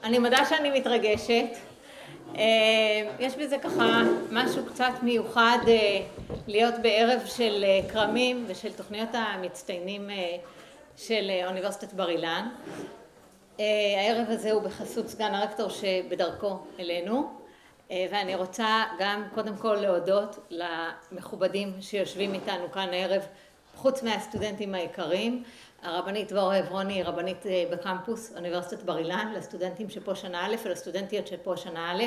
אני מודה שאני מתרגשת. יש בזה ככה משהו קצת מיוחד להיות בערב של קרמים ושל תוכניות המצטיינים של אוניברסיטת בר אילן. הערב הזה הוא בחסות סגן הרקטור שבדרכו אלינו, ואני רוצה גם קודם כל להודות למכובדים שיושבים איתנו כאן הערב, חוץ מהסטודנטים היקרים, הרבנית דבורה עברוני, רבנית בקמפוס אוניברסיטת בר אילן, לסטודנטים שפה שנה א' ולסטודנטיות שפה שנה א'.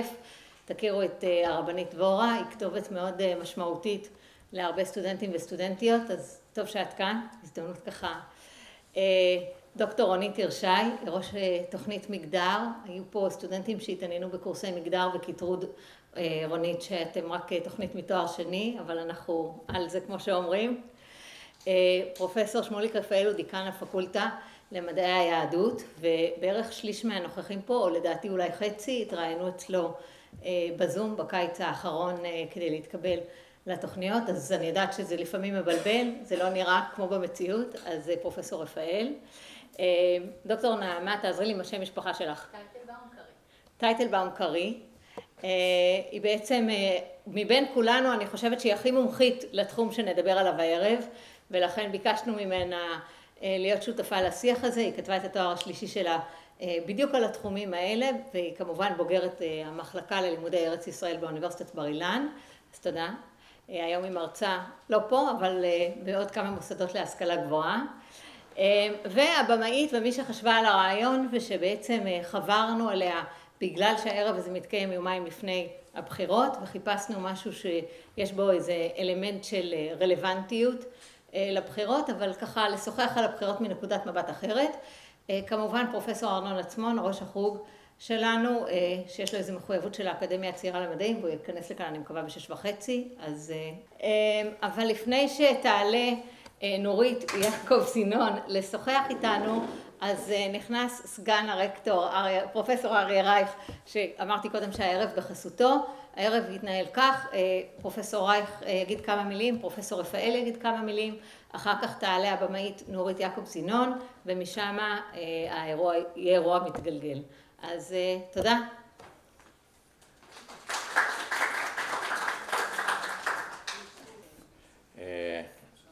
תכירו את הרבנית דבורה, היא כתובת מאוד משמעותית להרבה סטודנטים וסטודנטיות, אז טוב שאת כאן, הזדמנות ככה. דוקטור רונית ירשי, ראש תוכנית מגדר, היו פה סטודנטים שהתעניינו בקורסי מגדר וקיטרוד. רונית, שאתם רק תוכנית מתואר שני, אבל אנחנו על זה כמו שאומרים. פרופסור שמוליק רפאל הוא דיקן הפקולטה למדעי היהדות, ובערך שליש מהנוכחים פה, או לדעתי אולי חצי, התראיינו אצלו בזום בקיץ האחרון כדי להתקבל לתוכניות, אז אני יודעת שזה לפעמים מבלבל, זה לא נראה כמו במציאות, אז פרופסור רפאל. דוקטור נעמה, תעזרי לי עם השם משפחה שלך. טייטלבאום קרי. היא בעצם, מבין כולנו, אני חושבת שהיא הכי מומחית לתחום שנדבר עליו הערב, ולכן ביקשנו ממנה להיות שותפה לשיח הזה. היא כתבה את התואר השלישי שלה בדיוק על התחומים האלה, והיא כמובן בוגרת המחלקה ללימודי ארץ ישראל באוניברסיטת בר אילן. אז תודה. היום היא מרצה, לא פה, אבל בעוד כמה מוסדות להשכלה גבוהה. והבמאית ומי שחשבה על הרעיון ושבעצם חברנו עליה בגלל שהערב הזה מתקיים יומיים לפני הבחירות, וחיפשנו משהו שיש בו איזה אלמנט של רלוונטיות לבחירות, אבל ככה לשוחח על הבחירות מנקודת מבט אחרת. כמובן פרופסור ארנון עצמון, ראש החוג שלנו, שיש לו איזו מחויבות של האקדמיה הצעירה למדעים, והוא ייכנס לכאן אני מקווה ב18:30. אבל לפני שתעלה נורית יעקב סינון לשוחח איתנו, אז נכנס סגן הרקטור פרופסור אריה רייך, שאמרתי קודם שהערב בחסותו. הערב יתנהל כך, פרופסור רייך יגיד כמה מילים, פרופסור רפאל יגיד כמה מילים, אחר כך תעלה הבמאית נורית יעקב סינון, ומשם יהיה אירוע מתגלגל. אז תודה.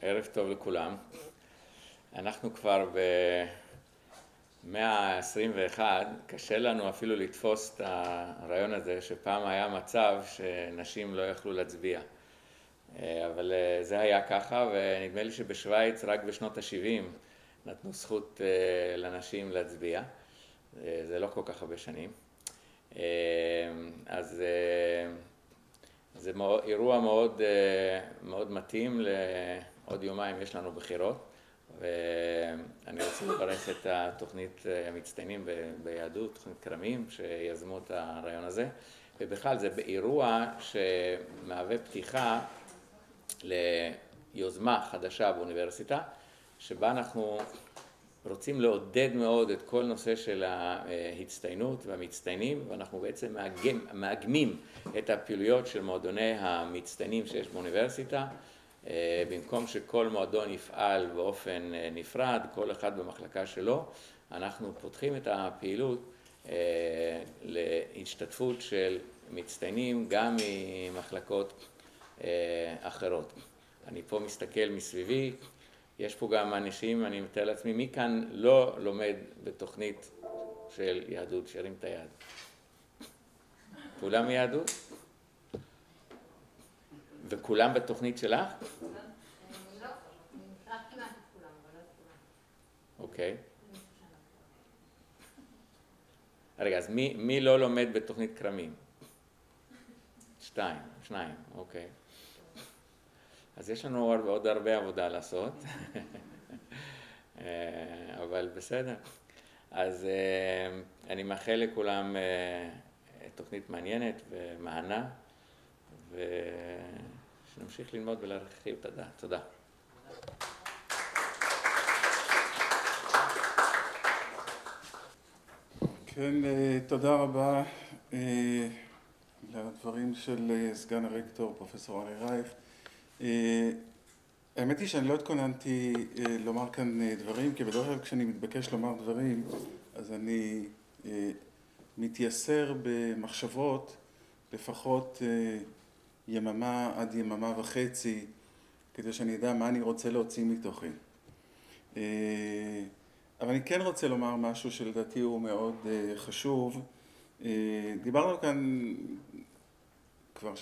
ערב טוב לכולם. אנחנו כבר במאה ה-21, קשה לנו אפילו לתפוס את הרעיון הזה שפעם היה מצב שנשים לא יכלו להצביע. אבל זה היה ככה, ונדמה לי שבשוויץ רק בשנות ה-70 נתנו זכות לנשים להצביע. זה לא כל כך הרבה שנים. אז זה אירוע מאוד מתאים. לעוד יומיים יש לנו בחירות, ואני רוצה לברך את התוכנית המצטיינים ביהדות, תוכנית כרמים, שיזמו את הרעיון הזה. ובכלל זה באירוע שמהווה פתיחה ליוזמה חדשה באוניברסיטה, שבה אנחנו רוצים לעודד מאוד את כל נושא של ההצטיינות והמצטיינים, ואנחנו בעצם מאגמים את הפעילויות של מועדוני המצטיינים שיש באוניברסיטה, במקום שכל מועדון יפעל באופן נפרד, כל אחד במחלקה שלו, אנחנו פותחים את הפעילות להשתתפות של מצטיינים גם ממחלקות אחרות. אני פה מסתכל מסביבי, יש פה גם אנשים, אני מתאר לעצמי, מי כאן לא לומד בתוכנית של יהדות? שירים את היד. כולם מיהדות? וכולם בתוכנית שלך? לא, כמעט את כולם, אבל לא את כולם. אוקיי. רגע, אז מי לא לומד בתוכנית כרמים? שניים, אוקיי. אז יש לנו עוד הרבה עבודה לעשות, אבל בסדר. אז אני מאחל לכולם תוכנית מעניינת ומענה, ושנמשיך ללמוד ולהרחיב את הדעת. תודה. כן, תודה רבה לדברים של סגן הרקטור, פרופסור אריה רייך. האמת היא שאני לא התכוננתי לומר כאן דברים, כי בדרך כלל כשאני מתבקש לומר דברים, אז אני מתייסר במחשבות לפחות יממה עד יממה וחצי, כדי שאני אדע מה אני רוצה להוציא מתוכי. אבל אני כן רוצה לומר משהו שלדעתי הוא מאוד חשוב. דיברנו כאן, כבר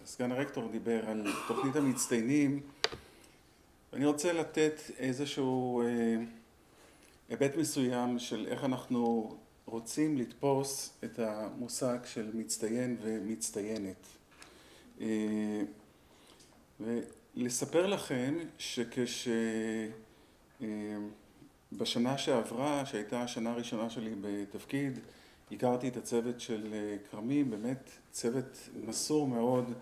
סגן הרקטור דיבר על תוכנית המצטיינים. אני רוצה לתת איזשהו היבט מסוים של איך אנחנו רוצים לתפוס את המושג של מצטיין ומצטיינת. ולספר לכם בשנה שעברה, שהייתה השנה הראשונה שלי בתפקיד, הכרתי את הצוות של כרמים, באמת צוות מסור מאוד,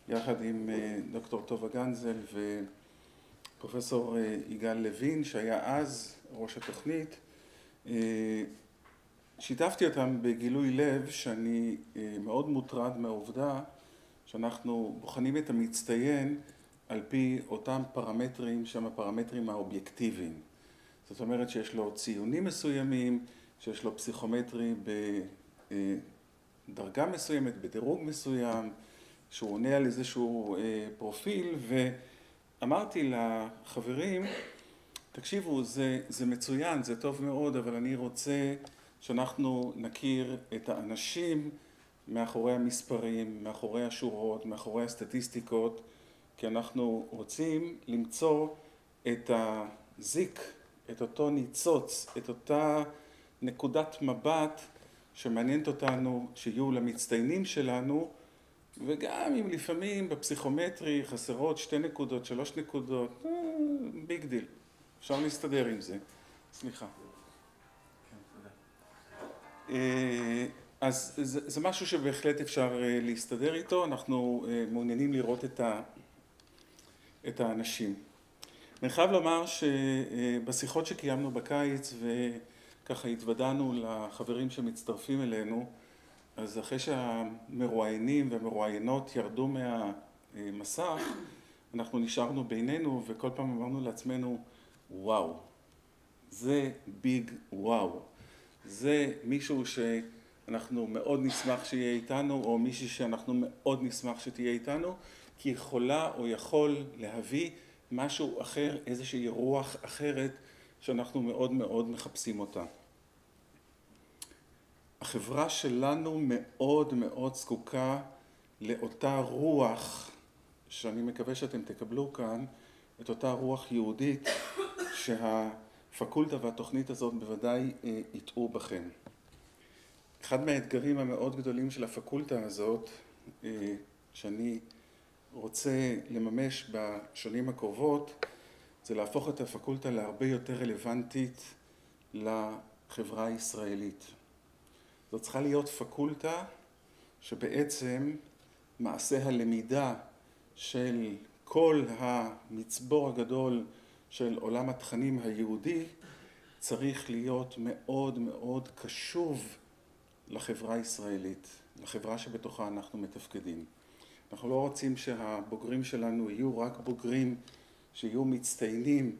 יחד עם דוקטור טובה גנזל ופרופסור יגאל לוין, שהיה אז ראש התוכנית. שיתפתי אותם בגילוי לב שאני מאוד מוטרד מהעובדה שאנחנו בוחנים את המצטיין על פי אותם פרמטרים שהם הפרמטרים האובייקטיביים. זאת אומרת שיש לו ציונים מסוימים, שיש לו פסיכומטרי בדרגה מסוימת, בדירוג מסוים, שהוא עונה על איזשהו פרופיל, ואמרתי לחברים, תקשיבו, זה מצוין, זה טוב מאוד, אבל אני רוצה שאנחנו נכיר את האנשים מאחורי המספרים, מאחורי השורות, מאחורי הסטטיסטיקות, כי אנחנו רוצים למצוא את הזיק, את אותו ניצוץ, את אותה נקודת מבט שמעניינת אותנו, שיהיו למצטיינים שלנו, וגם אם לפעמים בפסיכומטרי חסרות 2 נקודות, 3 נקודות, ביג דיל, אפשר להסתדר עם זה. סליחה. אז זה משהו שבהחלט אפשר להסתדר איתו, אנחנו מעוניינים לראות את האנשים. אני חייב לומר שבשיחות שקיימנו בקיץ וככה התוודענו לחברים שמצטרפים אלינו, אז אחרי שהמרואיינים והמרואיינות ירדו מהמסך, אנחנו נשארנו בינינו וכל פעם אמרנו לעצמנו, וואו, זה ביג וואו. זה מישהו שאנחנו מאוד נשמח שיהיה איתנו, או מישהי שאנחנו מאוד נשמח שתהיה איתנו, כי יכולה או יכול להביא משהו אחר, איזושהי רוח אחרת שאנחנו מאוד מאוד מחפשים אותה. החברה שלנו מאוד מאוד זקוקה לאותה רוח, שאני מקווה שאתם תקבלו כאן, את אותה רוח יהודית שהפקולטה והתוכנית הזאת בוודאי יטעו בכם. אחד מהאתגרים המאוד גדולים של הפקולטה הזאת, שאני רוצה לממש בשנים הקרובות, זה להפוך את הפקולטה להרבה יותר רלוונטית לחברה הישראלית. זאת צריכה להיות פקולטה שבעצם מעשה הלמידה של כל המצבור הגדול של עולם התכנים היהודי צריך להיות מאוד מאוד קשוב לחברה הישראלית, לחברה שבתוכה אנחנו מתפקדים. אנחנו לא רוצים שהבוגרים שלנו יהיו רק בוגרים שיהיו מצטיינים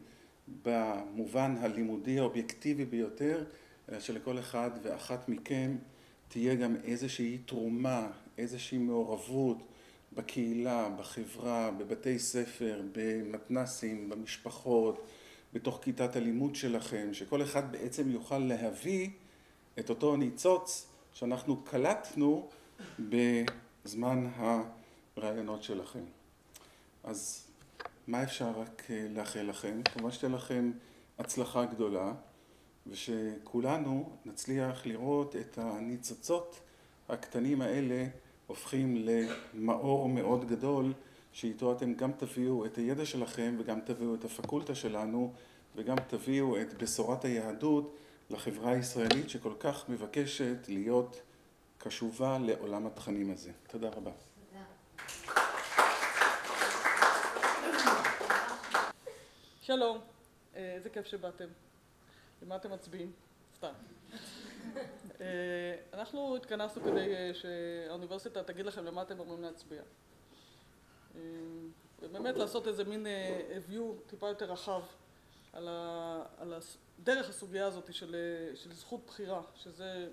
במובן הלימודי האובייקטיבי ביותר, אלא שלכל אחד ואחת מכם תהיה גם איזושהי תרומה, איזושהי מעורבות בקהילה, בחברה, בבתי ספר, במתנסים, במשפחות, בתוך כיתת הלימוד שלכם, שכל אחד בעצם יוכל להביא את אותו ניצוץ שאנחנו קלטנו בזמן הרעיונות שלכם. אז מה אפשר רק לאחל לכם? כמובן שתהיה לכם הצלחה גדולה, ושכולנו נצליח לראות את הניצוצות הקטנים האלה הופכים למאור מאוד גדול, שאיתו אתם גם תביאו את הידע שלכם וגם תביאו את הפקולטה שלנו וגם תביאו את בשורת היהדות לחברה הישראלית שכל כך מבקשת להיות קשובה לעולם התכנים הזה. תודה רבה. שלום, איזה כיף שבאתם. למה אתם מצביעים? סתם. אנחנו התכנסנו כדי שהאוניברסיטה תגיד לכם למה אתם אמורים להצביע. ובאמת לעשות איזה מין view טיפה יותר רחב על דרך הסוגיה הזאת של זכות בחירה, שזה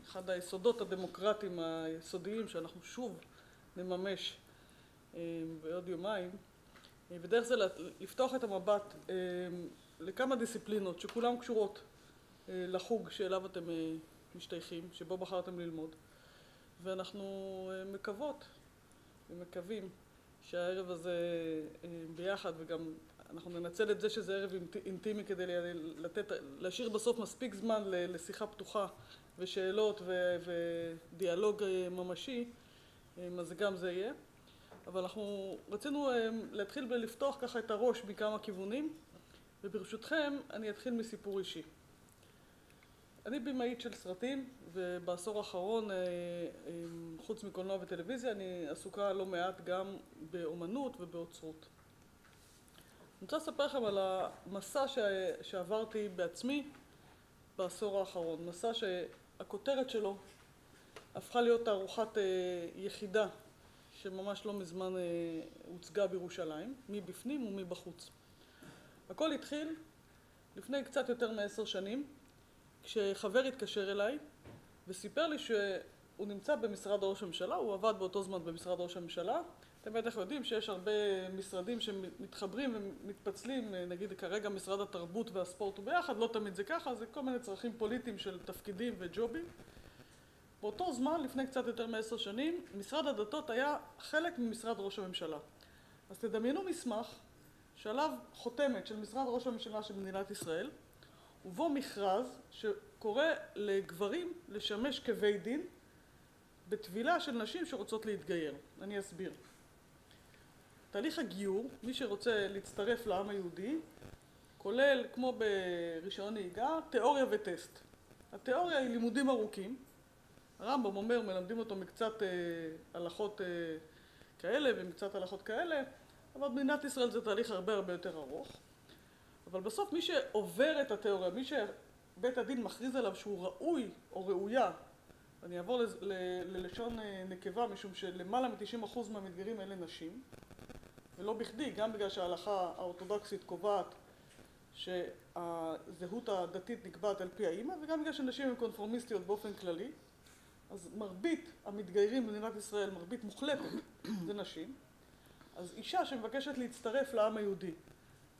אחד היסודות הדמוקרטיים היסודיים שאנחנו שוב נממש בעוד יומיים, ודרך זה לפתוח את המבט לכמה דיסציפלינות שכולם קשורות לחוג שאליו אתם משתייכים, שבו בחרתם ללמוד, ואנחנו מקוות ומקווים שהערב הזה ביחד, וגם אנחנו ננצל את זה שזה ערב אינטימי כדי להשאיר בסוף מספיק זמן לשיחה פתוחה ושאלות ודיאלוג ממשי, אז גם זה יהיה. אבל אנחנו רצינו להתחיל ולפתוח ככה את הראש מכמה כיוונים, וברשותכם אני אתחיל מסיפור אישי. אני במאית של סרטים, ובעשור האחרון, חוץ מקולנוע וטלוויזיה, אני עסוקה לא מעט גם באומנות ובאוצרות. אני רוצה לספר לכם על המסע שעברתי בעצמי בעשור האחרון. מסע שהכותרת שלו הפכה להיות תערוכת יחידה שממש לא מזמן הוצגה בירושלים, מבפנים ומבחוץ. הכל התחיל לפני קצת יותר מ10 שנים, כשחבר התקשר אליי וסיפר לי שהוא נמצא במשרד ראש הממשלה, הוא עבד באותו זמן במשרד ראש הממשלה. אתם בטח יודעים שיש הרבה משרדים שמתחברים ומתפצלים, נגיד כרגע משרד התרבות והספורט הוא ביחד, לא תמיד זה ככה, זה כל מיני צרכים פוליטיים של תפקידים וג'ובים. באותו זמן, לפני קצת יותר מ10 שנים, משרד הדתות היה חלק ממשרד ראש הממשלה. אז תדמיינו מסמך שעליו חותמת של משרד ראש הממשלה של מדינת ישראל, ובו מכרז שקורא לגברים לשמש כבית דין בטבילה של נשים שרוצות להתגייר. אני אסביר. תהליך הגיור, מי שרוצה להצטרף לעם היהודי, כולל, כמו ברישיון נהיגה, תיאוריה וטסט. התיאוריה היא לימודים ארוכים. הרמב"ם אומר, מלמדים אותו מקצת הלכות כאלה ומקצת הלכות כאלה, אבל במדינת ישראל זה תהליך הרבה יותר ארוך. אבל בסוף מי שעובר את התיאוריה, מי שבית הדין מכריז עליו שהוא ראוי או ראויה, אני אעבור ללשון נקבה, משום שלמעלה מ-90% מהמתגיירים אלה נשים, ולא בכדי, גם בגלל שההלכה האורתודוקסית קובעת שהזהות הדתית נקבעת על פי האמא, וגם בגלל שנשים הן קונפורמיסטיות באופן כללי, אז מרבית המתגיירים במדינת ישראל, מרבית מוחלטת, זה נשים. אז אישה שמבקשת להצטרף לעם היהודי,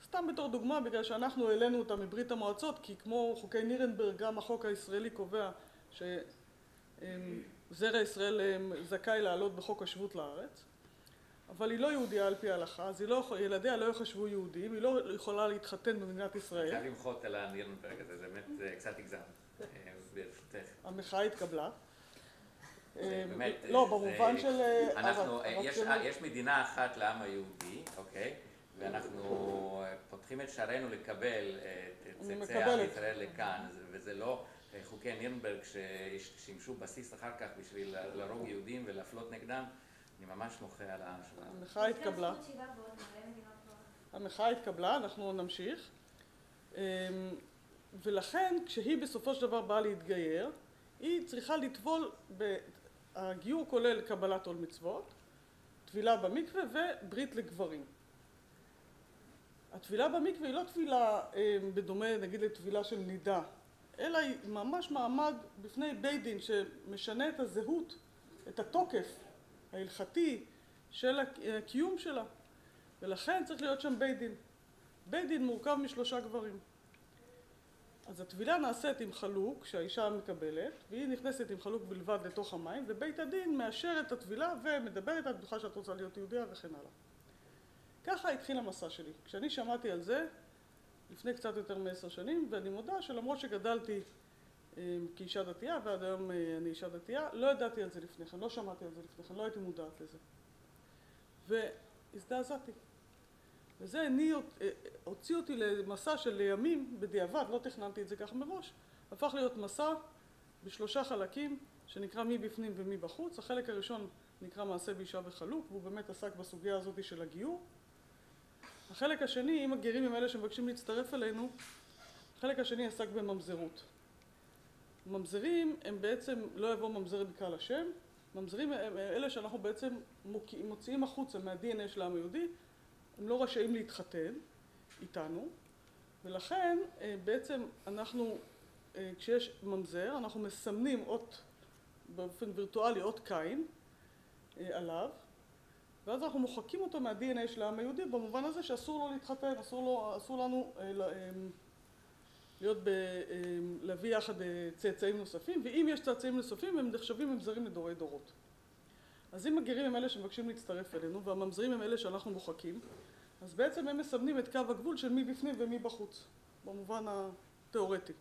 סתם בתור דוגמה, בגלל שאנחנו העלינו אותה מברית המועצות, כי כמו חוקי נירנברג, גם החוק הישראלי קובע שזרע ישראל זכאי לעלות בחוק השבות לארץ, אבל היא לא יהודייה על פי ההלכה, אז ילדיה לא יחשבו יהודים, היא לא יכולה להתחתן במדינת ישראל. אפשר למחות על הנירנברג הזה, זה באמת קצת יגזם, ברשותך. המחאה התקבלה. באמת, לא, במובן של... יש מדינה אחת לעם היהודי, אוקיי? ואנחנו פותחים את שערינו לקבל את צאצאי עם ישראל לכאן, וזה לא חוקי נירנברג ששימשו בסיס אחר כך בשביל להרוג יהודים ולהפלות נגדם. אני ממש מוחה על ההשוואה. המחאה התקבלה. המחאה התקבלה, אנחנו נמשיך. ולכן, כשהיא בסופו של דבר באה להתגייר, היא צריכה לטבול, הגיור כולל קבלת עול מצוות, טבילה במקווה וברית לגברים. הטבילה במקווה היא לא טבילה בדומה נגיד לטבילה של נידה, אלא היא ממש מעמד בפני בית דין שמשנה את הזהות, את התוקף ההלכתי של הקיום שלה. ולכן צריך להיות שם בית דין. בית דין מורכב מ3 גברים. אז הטבילה נעשית עם חלוק שהאישה מקבלת, והיא נכנסת עם חלוק בלבד לתוך המים, ובית הדין מאשר את הטבילה ומדבר את בטוחה שאת רוצה להיות יהודיה וכן הלאה. ככה התחיל המסע שלי. כשאני שמעתי על זה, לפני קצת יותר מ10 שנים, ואני מודה שלמרות שגדלתי כאישה דתייה, ועד היום אני אישה דתייה, לא ידעתי על זה לפני כן, לא שמעתי על זה לפני כן, לא הייתי מודעת לזה. והזדעזעתי. וזה הוציא אותי למסע של ימים בדיעבד, לא תכננתי את זה כך מראש, הפך להיות מסע ב3 חלקים, שנקרא מי בפנים ומי בחוץ. החלק הראשון נקרא מעשה באישה וחלוק, והוא באמת עסק בסוגיה הזאת של הגיור. החלק השני, אם הגרים הם אלה שמבקשים להצטרף אלינו, החלק השני עסק בממזרות. ממזרים הם בעצם, לא יבוא ממזר בקהל השם, ממזרים הם אלה שאנחנו בעצם מוציאים החוצה מה-DNA של העם היהודי, הם לא רשאים להתחתן איתנו, ולכן בעצם אנחנו, כשיש ממזר, אנחנו מסמנים אות, באופן וירטואלי, אות קין עליו, ואז אנחנו מוחקים אותו מה-DNA של העם היהודי, במובן הזה שאסור לו להתחתן, אסור לנו להביא יחד צאצאים נוספים, ואם יש צאצאים נוספים הם נחשבים ממזרים לדורי דורות. אז אם הגרים הם אלה שמבקשים להצטרף אלינו, והממזרים הם אלה שאנחנו מוחקים, אז בעצם הם מסמנים את קו הגבול של מי בפנים ומי בחוץ, במובן התיאורטי.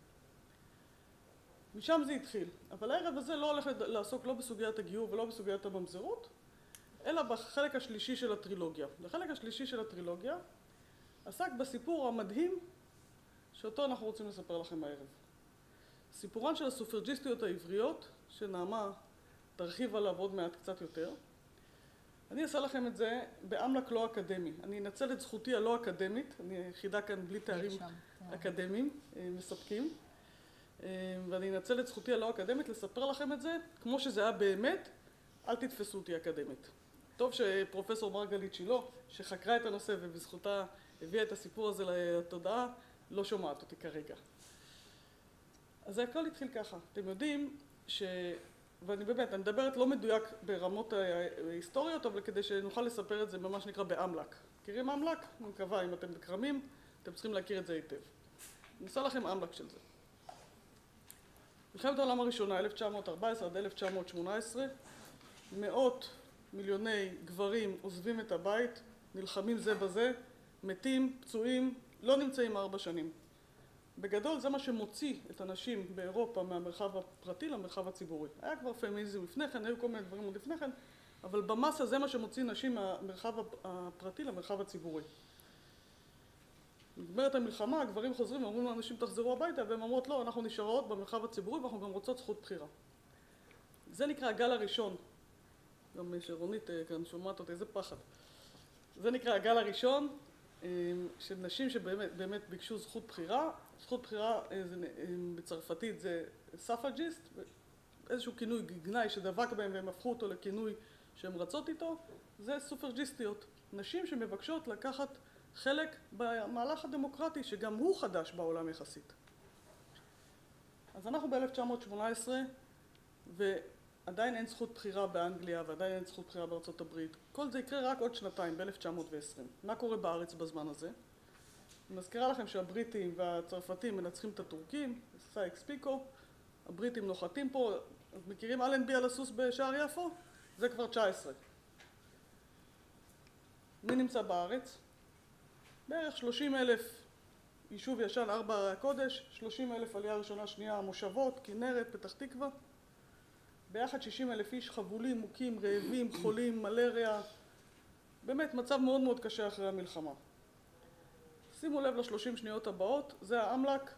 משם זה התחיל, אבל הערב הזה לא הולך לעסוק לא בסוגיית הגיור ולא בסוגיית הממזרות, אלא בחלק השלישי של הטרילוגיה. בחלק השלישי של הטרילוגיה עסק בסיפור המדהים שאותו אנחנו רוצים לספר לכם הערב. סיפורן של הסופרג'יסטיות העבריות, שנעמה תרחיב עליו עוד מעט קצת יותר. אני אעשה לכם את זה באמל"ק לא אקדמי. אני אנצל את זכותי הלא אקדמית, אני יחידה כאן בלי תארים אקדמיים מספקים, ואני אנצל את זכותי הלא אקדמית לספר לכם את זה כמו שזה היה באמת, אל תתפסו אותי אקדמית. טוב שפרופסור מרגלית שילה, שחקרה את הנושא ובזכותה הביאה את הסיפור הזה לתודעה, לא שומעת אותי כרגע. אז הכל התחיל ככה. אתם יודעים ואני באמת, אני מדברת לא מדויק ברמות ההיסטוריות, אבל כדי שנוכל לספר את זה במה שנקרא באמל"ק. מכירים אמל"ק? אני מקווה, אם אתם בקרמים, אתם צריכים להכיר את זה היטב. אני עושה לכם אמל"ק של זה. מלחמת העולם הראשונה, 1914 עד 1918, מאות מיליוני גברים עוזבים את הבית, נלחמים זה בזה, מתים, פצועים, לא נמצאים 4 שנים. בגדול זה מה שמוציא את הנשים באירופה מהמרחב הפרטי למרחב הציבורי. היה כבר פמיניזם לפני כן, היו כל מיני דברים עוד לפני כן, אבל במסה זה מה שמוציא נשים מהמרחב הפרטי למרחב הציבורי. נגמרת המלחמה, הגברים חוזרים ואומרים לאנשים תחזרו הביתה, והם אומרות לא, אנחנו נשארות במרחב הציבורי ואנחנו גם רוצות זכות בחירה. זה נקרא הגל הראשון. גם שרונית כאן שומעת אותי, איזה פחד. זה נקרא הגל הראשון של נשים שבאמת ביקשו זכות בחירה. זכות בחירה בצרפתית זה ספרג'יסט, איזשהו כינוי גנאי שדבק בהם והם הפכו אותו לכינוי שהם רצות איתו, זה סופרג'יסטיות. נשים שמבקשות לקחת חלק במהלך הדמוקרטי שגם הוא חדש בעולם יחסית. אז אנחנו ב-1918 ועדיין אין זכות בחירה באנגליה ועדיין אין זכות בחירה בארצות הברית. כל זה יקרה רק עוד שנתיים, ב-1920. מה קורה בארץ בזמן הזה? אני מזכירה לכם שהבריטים והצרפתים מנצחים את הטורקים, סייקס פיקו, הבריטים נוחתים פה, מכירים אלנבי על הסוס בשער יפו? זה כבר 19. מי נמצא בארץ? בערך 30,000 יישוב ישן, 4 הקודש, 30,000 עלייה ראשונה שנייה, מושבות, כנרת, פתח תקווה. ביחד 60,000 איש חבולים, מוכים, רעבים, חולים, מלריה. באמת מצב מאוד מאוד קשה אחרי המלחמה. שימו לב ל30 שניות הבאות, זה האמל"ק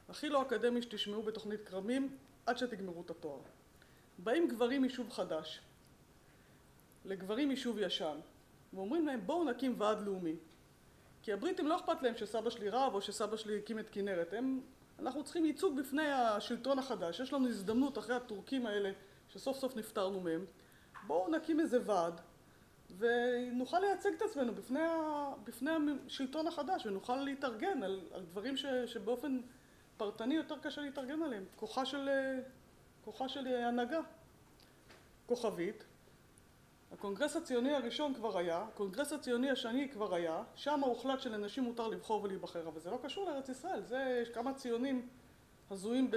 הכי לא אקדמי שתשמעו בתוכנית קרמים עד שתגמרו את התואר. באים גברים יישוב חדש, לגברים יישוב ישן, ואומרים להם בואו נקים ועד לאומי. כי הבריטים לא אכפת להם שסבא שלי רב או שסבא שלי הקים את כנרת. אנחנו צריכים ייצוג בפני השלטון החדש. יש לנו הזדמנות אחרי הטורקים האלה שסוף סוף נפטרנו מהם. בואו נקים איזה ועד ונוכל לייצג את עצמנו בפני השלטון החדש ונוכל להתארגן על דברים שבאופן פרטני יותר קשה להתארגן עליהם. כוחה של הנהגה. כוכבית. הקונגרס הציוני הראשון כבר היה, הקונגרס הציוני השני כבר היה, שם הוחלט שלנשים מותר לבחור ולהיבחר, אבל זה לא קשור לארץ ישראל, יש כמה ציונים הזויים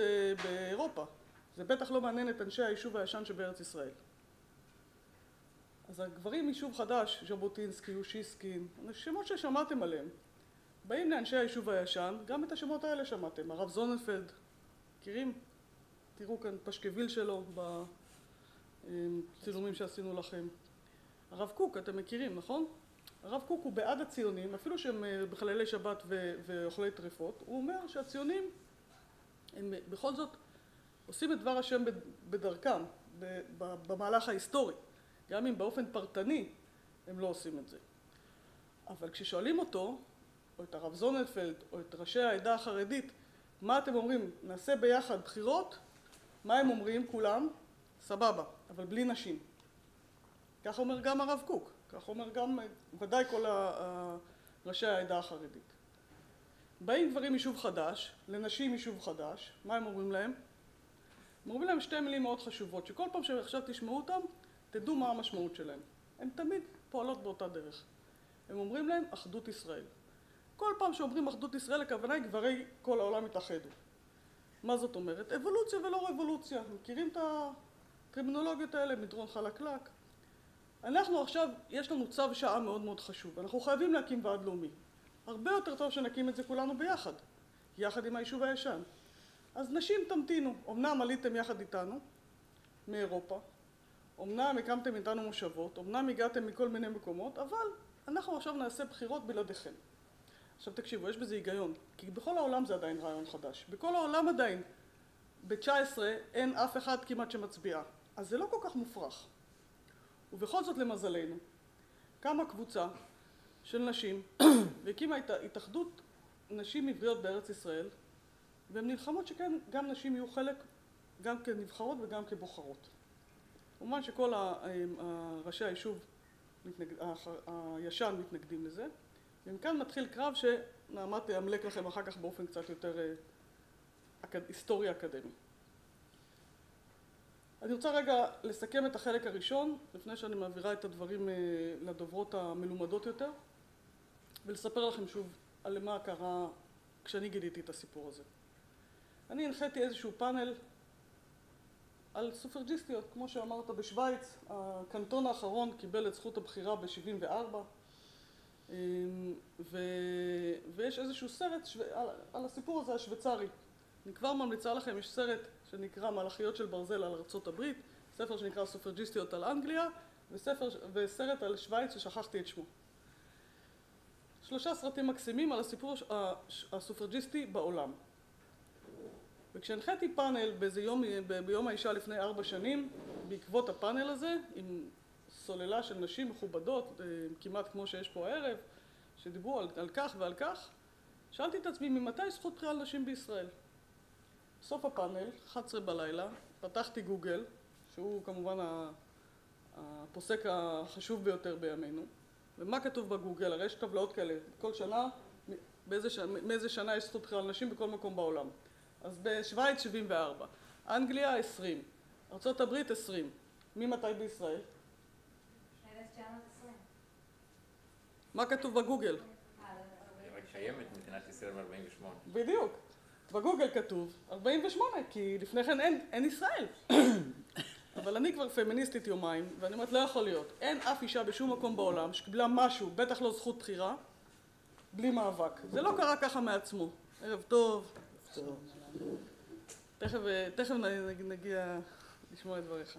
באירופה. זה בטח לא מעניין את אנשי היישוב הישן שבארץ ישראל. אז הגברים יישוב חדש, ז'בוטינסקי, יושיסקין, שמות ששמעתם עליהם, באים לאנשי היישוב הישן, גם את השמות האלה שמעתם, הרב זוננפלד, מכירים? תראו כאן פשקוויל שלו בצילומים שעשינו לכם. הרב קוק, אתם מכירים, נכון? הרב קוק הוא בעד הציונים, אפילו שהם בחללי שבת ואוכלי טרפות, הוא אומר שהציונים הם בכל זאת עושים את דבר השם בדרכם, במהלך ההיסטורי. גם אם באופן פרטני הם לא עושים את זה. אבל כששואלים אותו, או את הרב זוננפלד, או את ראשי העדה החרדית, מה אתם אומרים? נעשה ביחד בחירות? מה הם אומרים כולם? סבבה, אבל בלי נשים. כך אומר גם הרב קוק, כך אומר גם ודאי כל ראשי העדה החרדית. באים גברים יישוב חדש, לנשים יישוב חדש, מה הם אומרים להם? הם אומרים להם שתי מילים מאוד חשובות, שכל פעם שעכשיו תשמעו אותם, תדעו מה המשמעות שלהם. הן תמיד פועלות באותה דרך. הם אומרים להם אחדות ישראל. כל פעם שאומרים אחדות ישראל, הכוונה היא גברי כל העולם התאחדו. מה זאת אומרת? אבולוציה ולא רבולוציה. מכירים את הטרמינולוגיות האלה? מדרון חלקלק. אנחנו עכשיו, יש לנו צו שעה מאוד מאוד חשוב. אנחנו חייבים להקים ועד לאומי. הרבה יותר טוב שנקים את זה כולנו ביחד. יחד עם היישוב הישן. אז נשים תמתינו. אמנם עליתם יחד איתנו, מאירופה. אמנם הקמתם איתנו מושבות. אמנם הגעתם מכל מיני מקומות. אבל אנחנו עכשיו נעשה בחירות בלעדיכם. עכשיו תקשיבו, יש בזה היגיון. כי בכל העולם זה עדיין רעיון חדש. בכל העולם עדיין. ב-19 אין אף אחד כמעט שמצביע. אז זה לא כל כך מופרך. ובכל זאת למזלנו, קמה קבוצה של נשים והקימה את התאחדות נשים עבריות בארץ ישראל, והן נלחמות שכן גם נשים יהיו חלק גם כנבחרות וגם כבוחרות. כמובן שכל ראשי היישוב הישן מתנגדים לזה, ומכאן מתחיל קרב שנעמת תאמלק לכם אחר כך באופן קצת יותר היסטורי אקדמי. אני רוצה רגע לסכם את החלק הראשון, לפני שאני מעבירה את הדברים לדוברות המלומדות יותר, ולספר לכם שוב על מה קרה כשאני גיליתי את הסיפור הזה. אני הנחיתי איזשהו פאנל על סופרג'יסטיות, כמו שאמרת בשוויץ, הקנטון האחרון קיבל את זכות הבחירה ב-74, ויש איזשהו סרט על הסיפור הזה השוויצרי. אני כבר ממליצה לכם, יש סרט שנקרא מלאכיות של ברזל על ארצות הברית, ספר שנקרא סופרג'יסטיות על אנגליה, וסרט על שוויץ ששכחתי את שמו. 3 סרטים מקסימים על הסיפור הסופרג'יסטי בעולם. וכשהנחיתי פאנל ביום האישה לפני 4 שנים, בעקבות הפאנל הזה, עם סוללה של נשים מכובדות, כמעט כמו שיש פה הערב, שדיברו על כך ועל כך, שאלתי את עצמי, ממתי זכות בחירה על נשים בישראל? בסוף הפאנל, 11 בלילה, פתחתי גוגל, שהוא כמובן הפוסק החשוב ביותר בימינו. ומה כתוב בגוגל? הרי יש טבלאות כאלה, כל שנה, מאיזה שנה יש זכות בחירה על נשים בכל מקום בעולם. אז בשוויץ 74, אנגליה 20, ארצות הברית 20. ממתי בישראל? 1920. מה כתוב בגוגל? רק קיימת מדינת ישראל מ-48. בדיוק. בגוגל כתוב 48, כי לפני כן אין ישראל. אבל אני כבר פמיניסטית יומיים, ואני אומרת, לא יכול להיות. אין אף אישה בשום מקום בעולם שקיבלה משהו, בטח לא זכות בחירה, בלי מאבק. זה לא קרה ככה מעצמו. ערב טוב. תכף נגיע לשמוע את דבריך.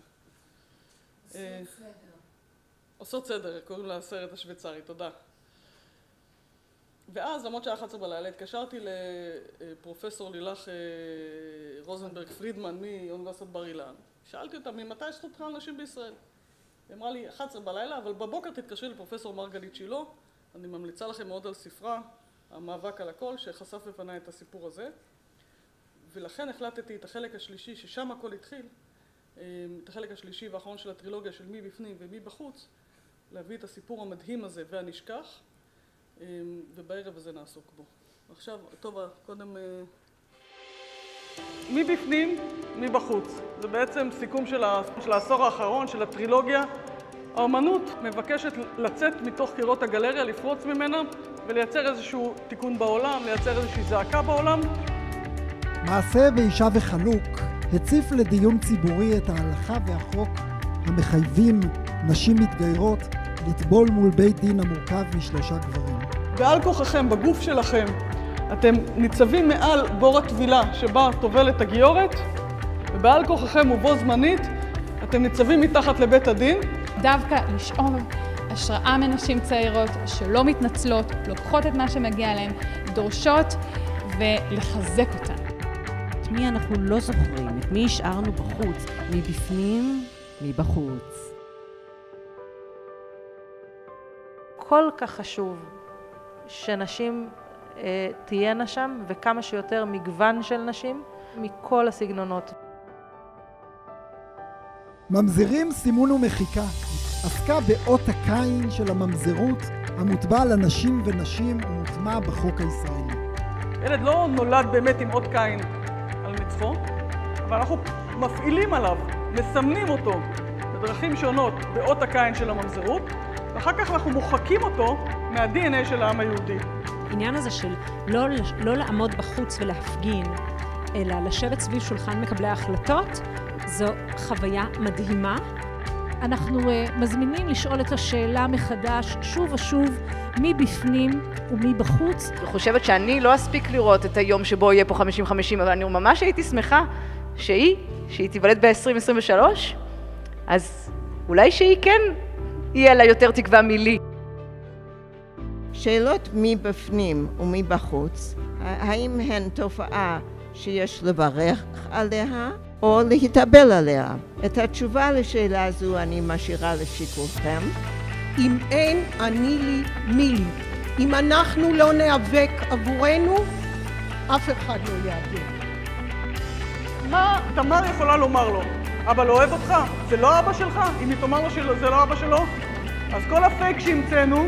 עושות סדר, קוראים לה הסרט השוויצרי, תודה. ואז, למרות שהיה 11 בלילה, התקשרתי לפרופסור לילך רוזנברג פרידמן מאוניברסיטת בר אילן. שאלתי אותה, ממתי יש זכות בחירה לנשים בישראל? היא אמרה לי, 11 בלילה, אבל בבוקר תתקשרי לפרופסור מרגלית שילה. אני ממליצה לכם מאוד על ספרה, המאבק על הכל, שחשף בפניי את הסיפור הזה. ולכן החלטתי את החלק השלישי, ששם הכל התחיל, את החלק השלישי והאחרון של הטרילוגיה של מי בפנים ומי בחוץ, להביא את הסיפור המדהים הזה והנשכח, ובערב הזה נעסוק בו. עכשיו, טוב, קודם... מי בפנים, מי בחוץ. זה בעצם סיכום של העשור האחרון, של הטרילוגיה. האמנות מבקשת לצאת מתוך קירות הגלריה, לפרוץ ממנה, ולייצר איזשהו תיקון בעולם, לייצר איזושהי זעקה בעולם. מעשה באישה וחלוק הציף לדיון ציבורי את ההלכה והחוק המחייבים נשים מתגיירות לטבול מול בית דין המורכב מ3 גברים. בעל כוחכם, בגוף שלכם, אתם ניצבים מעל בור הטבילה שבה טובלת הגיורת, ובעל כוחכם ובו זמנית, אתם ניצבים מתחת לבית הדין. דווקא לשאוב השראה מנשים צעירות שלא מתנצלות, לוקחות את מה שמגיע להן, דורשות ולחזק אותן. את מי אנחנו לא זוכרים, את מי השארנו בחוץ, מבפנים, מבחוץ. כל כך חשוב שנשים תהיינה שם, וכמה שיותר מגוון של נשים מכל הסגנונות. ממזרים סימון ומחיקה עסקה באות הקין של הממזרות המוטבע לנשים ונשים ומוטמע בחוק הישראלי. ילד לא נולד באמת עם אות קין על מצחו, אבל אנחנו מפעילים עליו, מסמנים אותו בדרכים שונות באות הקין של הממזרות, ואחר כך אנחנו מוחקים אותו מה-DNA של העם היהודי. העניין הזה של לא לעמוד בחוץ ולהפגין, אלא לשבת סביב שולחן מקבלי ההחלטות, זו חוויה מדהימה. אנחנו מזמינים לשאול את השאלה מחדש, שוב ושוב, מי בפנים ומי בחוץ. אני חושבת שאני לא אספיק לראות את היום שבו יהיה פה 50-50, אבל אני ממש הייתי שמחה שהיא תיוולד ב-2023, אז אולי שהיא כן יהיה לה יותר תקווה מלי. שאלות מי בפנים ומי בחוץ, האם הן תופעה שיש לברך עליה או להתאבל עליה? את התשובה לשאלה זו אני משאירה לשיקולכם. אם אין אני לי מי לי, אם אנחנו לא ניאבק עבורנו, אף אחד לא יאבק. מה תמר יכולה לומר לו? אבא לא אוהב אותך? זה לא אבא שלך? אם היא תאמר לו שזה לא אבא שלו? אז כל הפייק שהמצאנו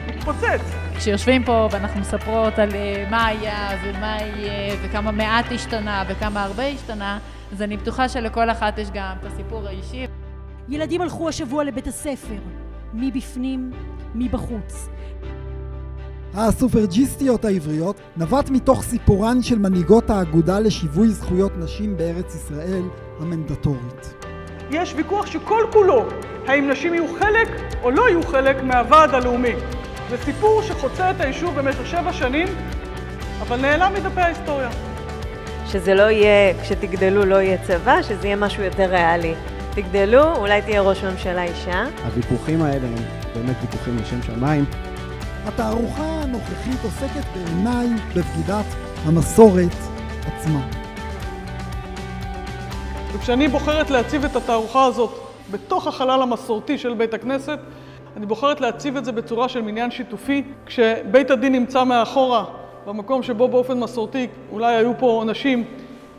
מתפוצץ. כשיושבים פה ואנחנו מספרות על מה היה ומה יהיה וכמה מעט השתנה וכמה הרבה השתנה, אז אני בטוחה שלכל אחת יש גם את הסיפור האישי. ילדים הלכו השבוע לבית הספר, מי בפנים, מי בחוץ. הסופרג'יסטיות העבריות נבט מתוך סיפורן של מנהיגות האגודה לשיווי זכויות נשים בארץ ישראל המנדטורית. יש ויכוח שכל כולו, האם נשים יהיו חלק או לא יהיו חלק מהוועד הלאומי. זה סיפור שחוצה את היישוב במשך 7 שנים, אבל נעלם מדפי ההיסטוריה. שזה לא יהיה, כשתגדלו לא יהיה צבא, שזה יהיה משהו יותר ריאלי. תגדלו, אולי תהיה ראש ממשלה אישה. הוויכוחים האלה הם באמת ויכוחים לשם שמיים. התערוכה הנוכחית עוסקת בעיניי בבגידת המסורת עצמה. וכשאני בוחרת להציב את התערוכה הזאת בתוך החלל המסורתי של בית הכנסת, אני בוחרת להציב את זה בצורה של מניין שיתופי, כשבית הדין נמצא מאחורה, במקום שבו באופן מסורתי אולי היו פה אנשים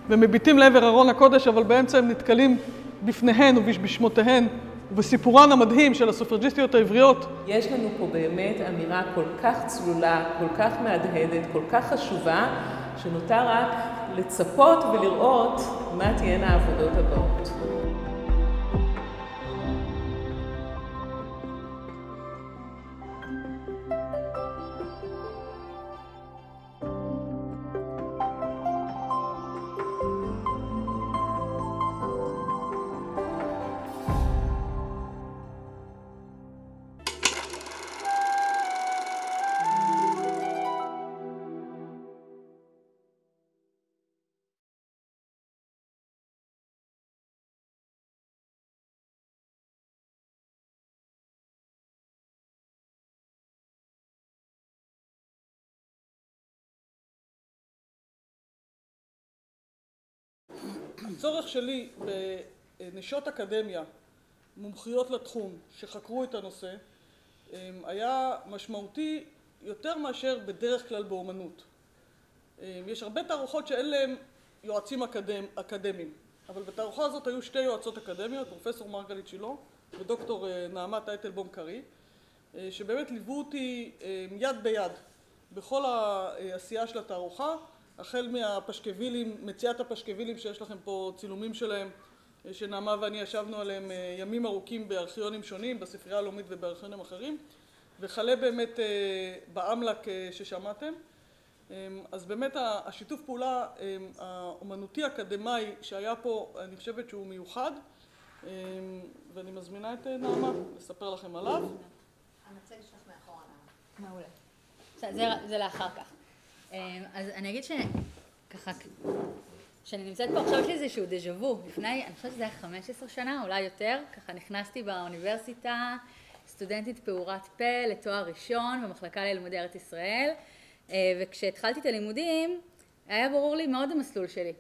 ומביטים לעבר ארון הקודש, אבל באמצע הם נתקלים בפניהן ובשמותיהן ובסיפורן המדהים של הסופרג'יסטיות העבריות. יש לנו פה באמת אמירה כל כך צלולה, כל כך מהדהדת, כל כך חשובה, שנותר רק לצפות ולראות מה תהיינה העבודות הבאות. הצורך שלי בנשות אקדמיה, מומחיות לתחום, שחקרו את הנושא, היה משמעותי יותר מאשר בדרך כלל באומנות. יש הרבה תערוכות שאין להם יועצים אקדמיים, אבל בתערוכה הזאת היו 2 יועצות אקדמיות, פרופסור מרגלית שילה ודוקטור נעמה טייטלבום קרי, שבאמת ליוו אותי יד ביד בכל העשייה של התערוכה, החל מהפשקווילים, מציאת הפשקווילים שיש לכם פה צילומים שלהם, שנעמה ואני ישבנו עליהם ימים ארוכים בארכיונים שונים, בספרייה הלאומית ובארכיונים אחרים, וכלה באמת באמל"ק ששמעתם. אז באמת השיתוף פעולה האומנותי אקדמאי שהיה פה, אני חושבת שהוא מיוחד, ואני מזמינה את נעמה לספר לכם עליו. המצגת שלך מאחורה, נעמה. מעולה. זה לאחר כך. אז אני אגיד שככה, שאני נמצאת פה עכשיו יש לי איזשהו דז'ה-וו. לפני, אני חושבת שזה היה 15 שנה, אולי יותר, ככה נכנסתי באוניברסיטה, סטודנטית פעורת פה לתואר ראשון במחלקה ללימודי ארץ ישראל, וכשהתחלתי את הלימודים, היה ברור לי מאוד המסלול שלי.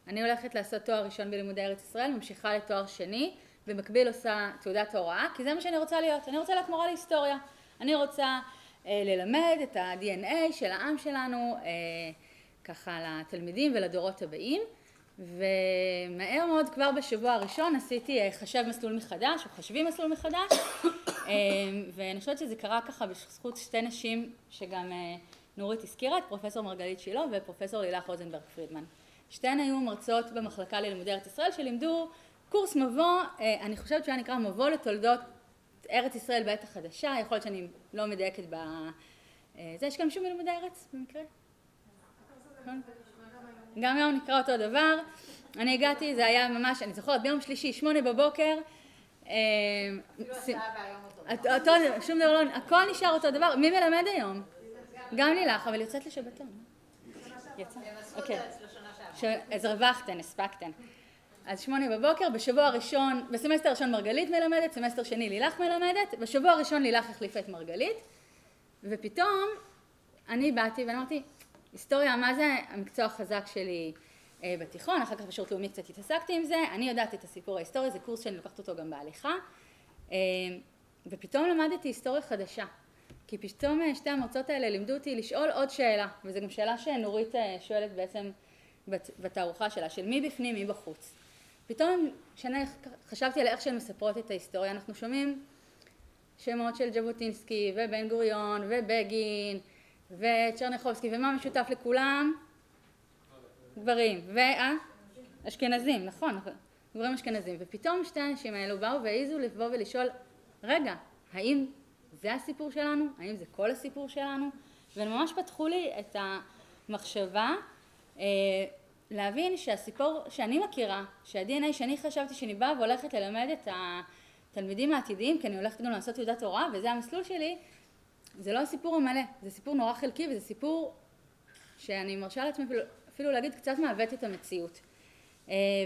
אני הולכת לעשות תואר ראשון בלימודי ארץ ישראל, ממשיכה לתואר שני, במקביל עושה תעודת הוראה, כי זה מה שאני רוצה להיות. אני רוצה להיות מורה להיסטוריה. אני רוצה ללמד את ה-DNA של העם שלנו, ככה לתלמידים ולדורות הבאים, ומהר מאוד כבר בשבוע הראשון עשיתי חשב מסלול מחדש, או חשבי מסלול מחדש, ואני חושבת שזה קרה ככה בזכות 2 נשים שגם נורית הזכירה, את פרופסור מרגלית שילה ופרופסור לילך רוזנברג פרידמן. שתיהן היו מרצות במחלקה ללימודי ארץ ישראל שלימדו קורס מבוא, אני חושבת שהיה נקרא מבוא לתולדות ארץ ישראל בעת החדשה, יכול להיות שאני לא מדייקת זה, יש גם שום לימודי ארץ במקרה? גם היום נקרא אותו דבר. אני הגעתי, זה היה ממש, אני זוכרת, ביום שלישי, 8 בבוקר, שום דבר לא, הכל נשאר אותו דבר. מי מלמד היום? גם לילך, אבל יוצאת לשבתון. יצא? אוקיי. אז הרווחתן, הספקתן. אז 8 בבוקר, בשבוע הראשון, בסמסטר הראשון מרגלית מלמדת, סמסטר שני לילך מלמדת, בשבוע הראשון לילך החליפה את מרגלית, ופתאום אני באתי ואמרתי, היסטוריה, מה זה המקצוע החזק שלי בתיכון, אחר כך בשירות לאומי קצת התעסקתי עם זה, אני יודעת את הסיפור ההיסטורי, זה קורס שאני לוקחת אותו גם בהליכה, ופתאום למדתי היסטוריה חדשה, כי פתאום שתי המרצות האלה לימדו אותי לשאול עוד שאלה, וזו גם שאלה שנורית שואלת בעצם בתערוכה שלה, של מי בפנים, מי בחוץ. פתאום כשאני חשבתי על איך שהן מספרות את ההיסטוריה, אנחנו שומעים שמות של ז'בוטינסקי ובן גוריון ובגין וצ'רניחובסקי, ומה משותף לכולם? גברים, אשכנזים, נכון, גברים אשכנזים, ופתאום שתי האנשים האלו באו והעיזו לבוא ולשאול, רגע, האם זה הסיפור שלנו? האם זה כל הסיפור שלנו? והם ממש פתחו לי את המחשבה להבין שהסיפור שאני מכירה, שה-DNA שאני חשבתי שאני באה והולכת ללמד את התלמידים העתידיים, כי אני הולכת גם לעשות תעודת הוראה, וזה המסלול שלי, זה לא הסיפור המלא, זה סיפור נורא חלקי, וזה סיפור שאני מרשה לעצמי אפילו להגיד קצת מעוות את המציאות.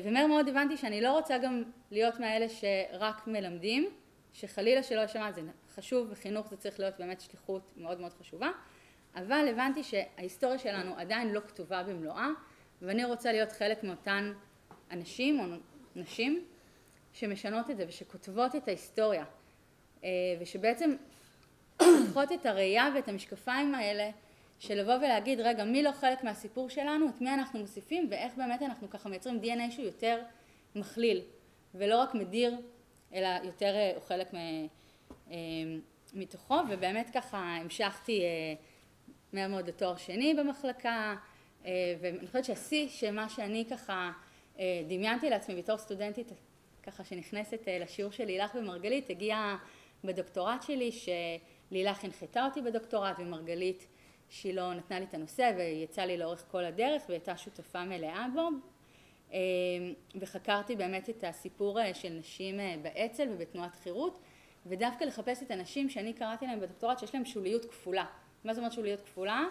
ומהר מאוד הבנתי שאני לא רוצה גם להיות מאלה שרק מלמדים, שחלילה שלא ישמע, זה חשוב, וחינוך זה צריך להיות באמת שליחות מאוד מאוד חשובה, אבל הבנתי שההיסטוריה שלנו עדיין לא כתובה במלואה, ואני רוצה להיות חלק מאותן אנשים או נשים שמשנות את זה ושכותבות את ההיסטוריה, ושבעצם פותחות את הראייה ואת המשקפיים האלה של לבוא ולהגיד, רגע, מי לא חלק מהסיפור שלנו, את מי אנחנו מוסיפים ואיך באמת אנחנו ככה מייצרים DNA שהוא יותר מכליל ולא רק מדיר, אלא יותר הוא חלק מתוכו, ובאמת ככה המשכתי מהר מאוד לתואר שני במחלקה, ואני חושבת שהשיא שמה שאני ככה דמיינתי לעצמי בתור סטודנטית ככה שנכנסת לשיעור של לילך ומרגלית, הגיעה בדוקטורט שלי שלילך הנחתה אותי בדוקטורט ומרגלית שהיא לא נתנה לי את הנושא ויצא לי לאורך כל הדרך והייתה שותפה מלאה בו, וחקרתי באמת את הסיפור של נשים באצ"ל ובתנועת חירות, ודווקא לחפש את הנשים שאני קראתי להם בדוקטורט שיש להם שוליות כפולה. מה זאת אומרת שוליות כפולה?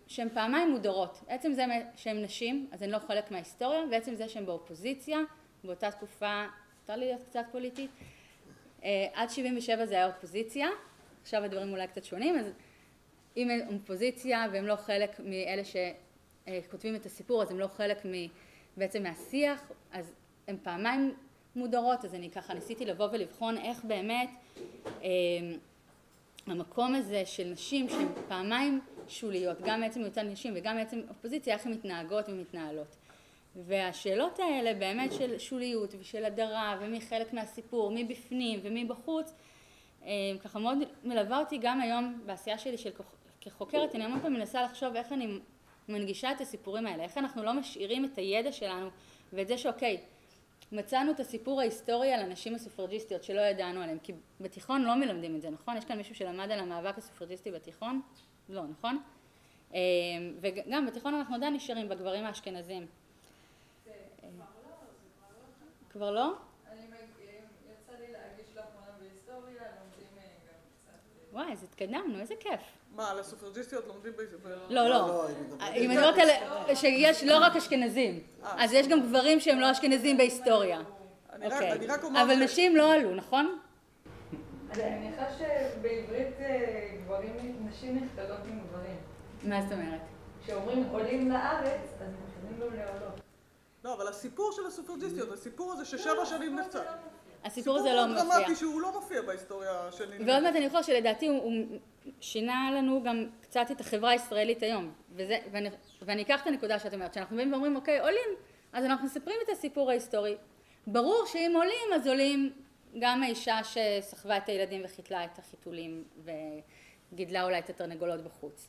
שהן פעמיים מודרות. עצם זה שהן נשים, אז הן לא חלק מההיסטוריה, ועצם זה שהן באופוזיציה, באותה תקופה, אפשר להיות קצת פוליטית, עד 77 זה היה אופוזיציה, עכשיו הדברים אולי קצת שונים, אז אם הם אופוזיציה והם לא חלק מאלה שכותבים את הסיפור, אז הם לא חלק בעצם מהשיח, אז הם פעמיים מודרות, אז אני ככה ניסיתי לבוא ולבחון איך באמת המקום הזה של נשים שהן פעמיים שוליות, גם בעצם אותן נשים וגם בעצם אופוזיציה, איך הן מתנהגות ומתנהלות. והשאלות האלה באמת של שוליות ושל הדרה ומי חלק מהסיפור, מי בפנים ומי בחוץ, ככה מאוד מלווה אותי גם היום בעשייה שלי כחוקרת. אני המון פעם מנסה לחשוב איך אני מנגישה את הסיפורים האלה, איך אנחנו לא משאירים את הידע שלנו ואת זה שאוקיי, מצאנו את הסיפור ההיסטורי על הנשים הסופרג'יסטיות שלא ידענו עליהם, כי בתיכון לא מלמדים את זה, נכון? יש כאן מישהו שלמד על המאבק הסופרג'יסטי בתיכון? לא, נכון? וגם בתיכון אנחנו עדיין נשארים בגברים האשכנזים. כבר לא? יצא לי להגיש לאחרונה בהיסטוריה, לומדים גם קצת. וואי, אז התקדמנו, איזה כיף. מה, על הסופרג'יסטיות לומדים בהיסטוריה? לא. אם אני אומרת שיש לא רק אשכנזים, אז יש גם גברים שהם לא אשכנזים בהיסטוריה. אבל נשים לא עלו, נכון? אני מניחה שבעברית נשים נכתלות עם גברים. מה זאת אומרת? כשאומרים עולים לארץ, אז מכנים לו לעולות. לא, אבל הסיפור של הסופרג'יסטיות, הסיפור הזה ש7 שנים נחצה. הסיפור הזה לא מופיע. סיפור דרמטי שהוא לא מופיע בהיסטוריה שלי. ועוד מעט אני יכולה שלדעתי הוא שינה לנו גם קצת את החברה הישראלית היום. ואני אקח את הנקודה שאת אומרת, שאנחנו באים ואומרים, אוקיי, עולים, אז אנחנו מספרים את הסיפור ההיסטורי. ברור שאם עולים, אז עולים גם האישה שסחבה את הילדים וחיתלה את החיתולים וגידלה אולי את התרנגולות בחוץ.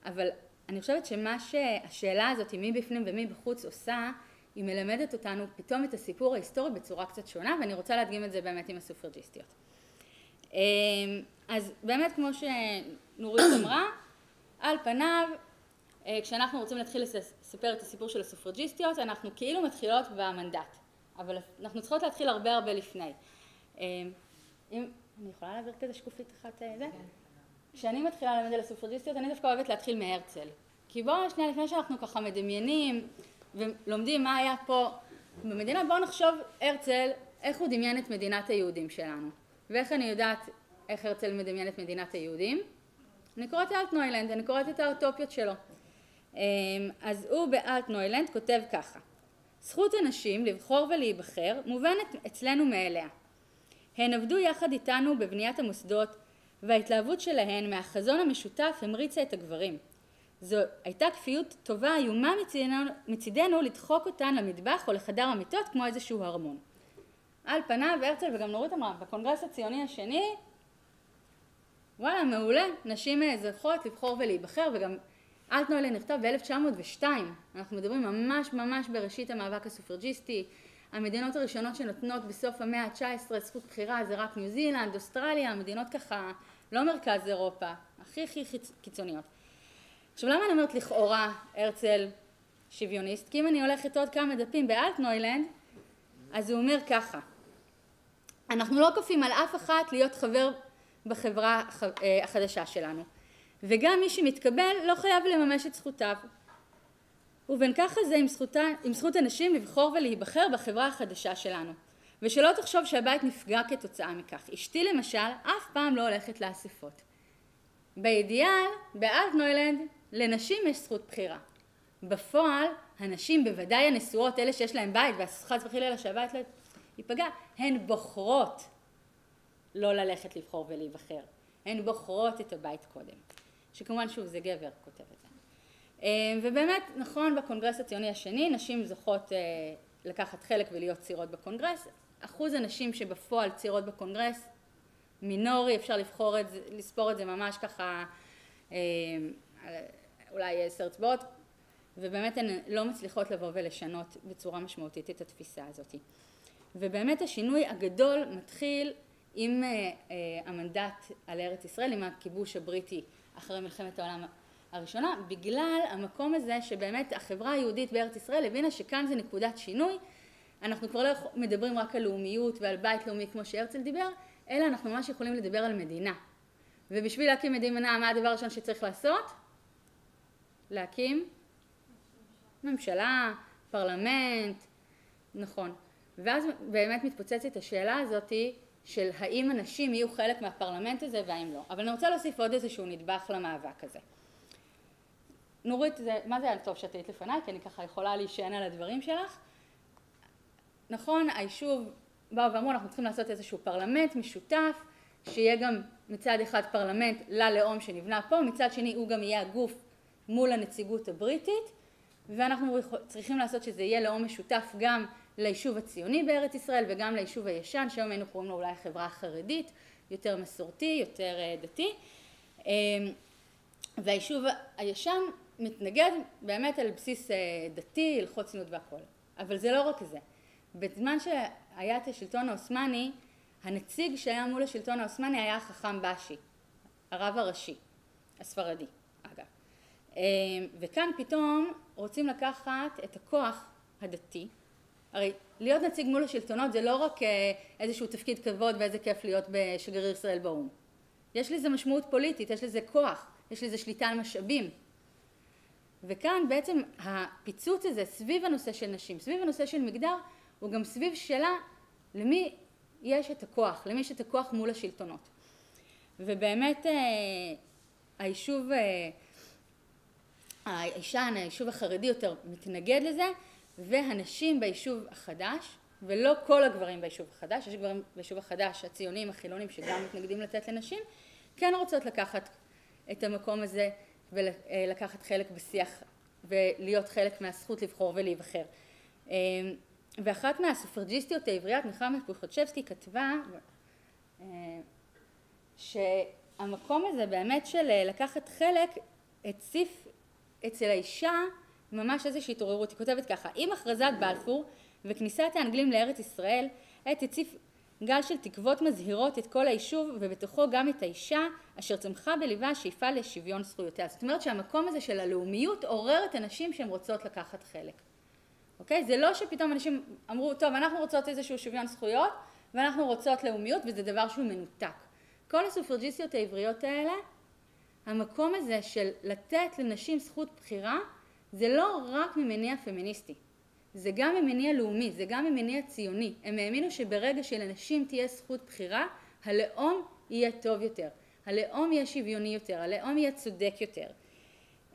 אבל אני חושבת שמה שהשאלה הזאת, מי בפנים ומי בחוץ עושה, היא מלמדת אותנו פתאום את הסיפור ההיסטורי בצורה קצת שונה, ואני רוצה להדגים את זה באמת עם הסופרג'יסטיות. אז באמת כמו שנורית אמרה, על פניו, כשאנחנו רוצים להתחיל לספר את הסיפור של הסופרג'יסטיות, אנחנו כאילו מתחילות במנדט, אבל אנחנו צריכות להתחיל הרבה לפני. אם אני יכולה להעביר כזה שקופית אחת זה? כשאני מתחילה ללמד על הסופרג'יסטיות, אני דווקא אוהבת להתחיל מהרצל. כי בואו שנייה לפני שאנחנו ככה מדמיינים ולומדים מה היה פה במדינה, בואו נחשוב הרצל, איך הוא דמיין את מדינת היהודים שלנו. ואיך אני יודעת איך הרצל מדמיין את מדינת היהודים? אני קוראת אלטנוילנד, אני קוראת את האוטופיות שלו. אז הוא באלטנוילנד כותב ככה: זכות הנשים לבחור ולהיבחר מובנת אצלנו מאליה. הן עבדו יחד איתנו בבניית המוסדות, וההתלהבות שלהן מהחזון המשותף המריצה את הגברים. זו הייתה כפיות טובה איומה מצידנו לדחוק אותן למטבח או לחדר המיטות כמו איזשהו הרמון. על פניו הרצל וגם נורית אמרה, בקונגרס הציוני השני, וואלה, מעולה, נשים זוכות לבחור ולהיבחר, וגם אלטנוילנד נכתב ב-1902, אנחנו מדברים ממש בראשית המאבק הסופרג'יסטי. המדינות הראשונות שנותנות בסוף המאה ה-19 זכות בחירה זה רק ניו זילנד, אוסטרליה, מדינות ככה, לא מרכז אירופה, הכי קיצוניות. עכשיו למה אני אומרת לכאורה הרצל שוויוניסט? כי אם אני הולכת עוד כמה דפים באלטנוילנד, אז הוא אומר ככה: אנחנו לא כופים על אף אחת להיות חבר בחברה החדשה שלנו, וגם מי שמתקבל לא חייב לממש את זכותיו. ובין ככה זה עם זכות הנשים לבחור ולהיבחר בחברה החדשה שלנו, ושלא תחשוב שהבית נפגע כתוצאה מכך. אשתי למשל אף פעם לא הולכת לאספות. באידיאל, באלטנוילנד, לנשים יש זכות בחירה. בפועל, הנשים, בוודאי הנשואות, אלה שיש להן בית, והחס וחלילה שהבית לא ייפגע, הן בוחרות לא ללכת לבחור ולהיבחר. הן בוחרות את הבית קודם. שכמובן שוב זה גבר כותב את זה. ובאמת נכון בקונגרס הציוני השני, נשים זוכות לקחת חלק ולהיות צירות בקונגרס. אחוז הנשים שבפועל צירות בקונגרס מינורי, אפשר לספור את זה ממש ככה, אולי 10 אצבעות, ובאמת הן לא מצליחות לבוא ולשנות בצורה משמעותית את התפיסה הזאת. ובאמת השינוי הגדול מתחיל עם המנדט על ארץ ישראל, עם הכיבוש הבריטי אחרי מלחמת העולם הראשונה, בגלל המקום הזה שבאמת החברה היהודית בארץ ישראל הבינה שכאן זה נקודת שינוי. אנחנו כבר לא מדברים רק על לאומיות ועל בית לאומי כמו שהרצל דיבר, אלא אנחנו ממש יכולים לדבר על מדינה. ובשביל להקים מדינה, מה הדבר הראשון שצריך לעשות? להקים ממשלה, פרלמנט, נכון. ואז באמת מתפוצצת השאלה הזאת של האם אנשים יהיו חלק מהפרלמנט הזה והאם לא. אבל אני רוצה להוסיף עוד איזשהו נדבך למאבק הזה. נורית, מה זה היה טוב שאת היית לפניי? כי אני ככה יכולה להישען על הדברים שלך. נכון, היישוב באו ואמרו, אנחנו צריכים לעשות איזשהו פרלמנט משותף, שיהיה גם מצד אחד פרלמנט ללאום שנבנה פה, מצד שני הוא גם יהיה הגוף מול הנציגות הבריטית, ואנחנו צריכים לעשות שזה יהיה לאום משותף גם ליישוב הציוני בארץ ישראל וגם ליישוב הישן, שהיום היינו קוראים לו אולי החברה החרדית, יותר מסורתי, יותר דתי. והיישוב הישן מתנגד באמת על בסיס דתי, הלכות צניעות והכל. אבל זה לא רק זה. בזמן שהיה את השלטון העות'מאני, הנציג שהיה מול השלטון העות'מאני היה החכם באשי, הרב הראשי, הספרדי, אגב. וכאן פתאום רוצים לקחת את הכוח הדתי. הרי להיות נציג מול השלטונות זה לא רק איזשהו תפקיד כבוד ואיזה כיף להיות בשגריר ישראל באו"ם. יש לזה משמעות פוליטית, יש לזה כוח, יש לזה שליטה על משאבים. וכאן בעצם הפיצוץ הזה סביב הנושא של נשים, סביב הנושא של מגדר, הוא גם סביב שאלה למי יש את הכוח, למי יש את הכוח מול השלטונות. ובאמת היישוב הישן, היישוב החרדי יותר מתנגד לזה, והנשים ביישוב החדש, ולא כל הגברים ביישוב החדש, יש גברים ביישוב החדש, הציונים, החילונים שגם מתנגדים לתת לנשים, כן רוצות לקחת את המקום הזה ולקחת חלק בשיח ולהיות חלק מהזכות לבחור ולהיבחר. ואחת מהסופרג'יסטיות העבריות, נחמה פוחצ'בסקי, כתבה שהמקום הזה באמת של לקחת חלק הציף אצל האישה ממש איזושהי התעוררות. היא כותבת ככה: עם הכרזת בלפור וכניסת האנגלים לארץ ישראל, עת הציף גל של תקוות מזהירות את כל היישוב, ובתוכו גם את האישה אשר צמחה בליבה השאיפה לשוויון זכויותיה. זאת אומרת שהמקום הזה של הלאומיות עורר את הנשים שהן רוצות לקחת חלק. אוקיי? זה לא שפתאום אנשים אמרו, טוב, אנחנו רוצות איזשהו שוויון זכויות, ואנחנו רוצות לאומיות, וזה דבר שהוא מנותק. כל הסופרג'יסטיות העבריות האלה, המקום הזה של לתת לנשים זכות בחירה, זה לא רק ממניע פמיניסטי. זה גם ממניע לאומי, זה גם ממניע ציוני. הם האמינו שברגע שלנשים תהיה זכות בחירה, הלאום יהיה טוב יותר. הלאום יהיה שוויוני יותר, הלאום יהיה צודק יותר.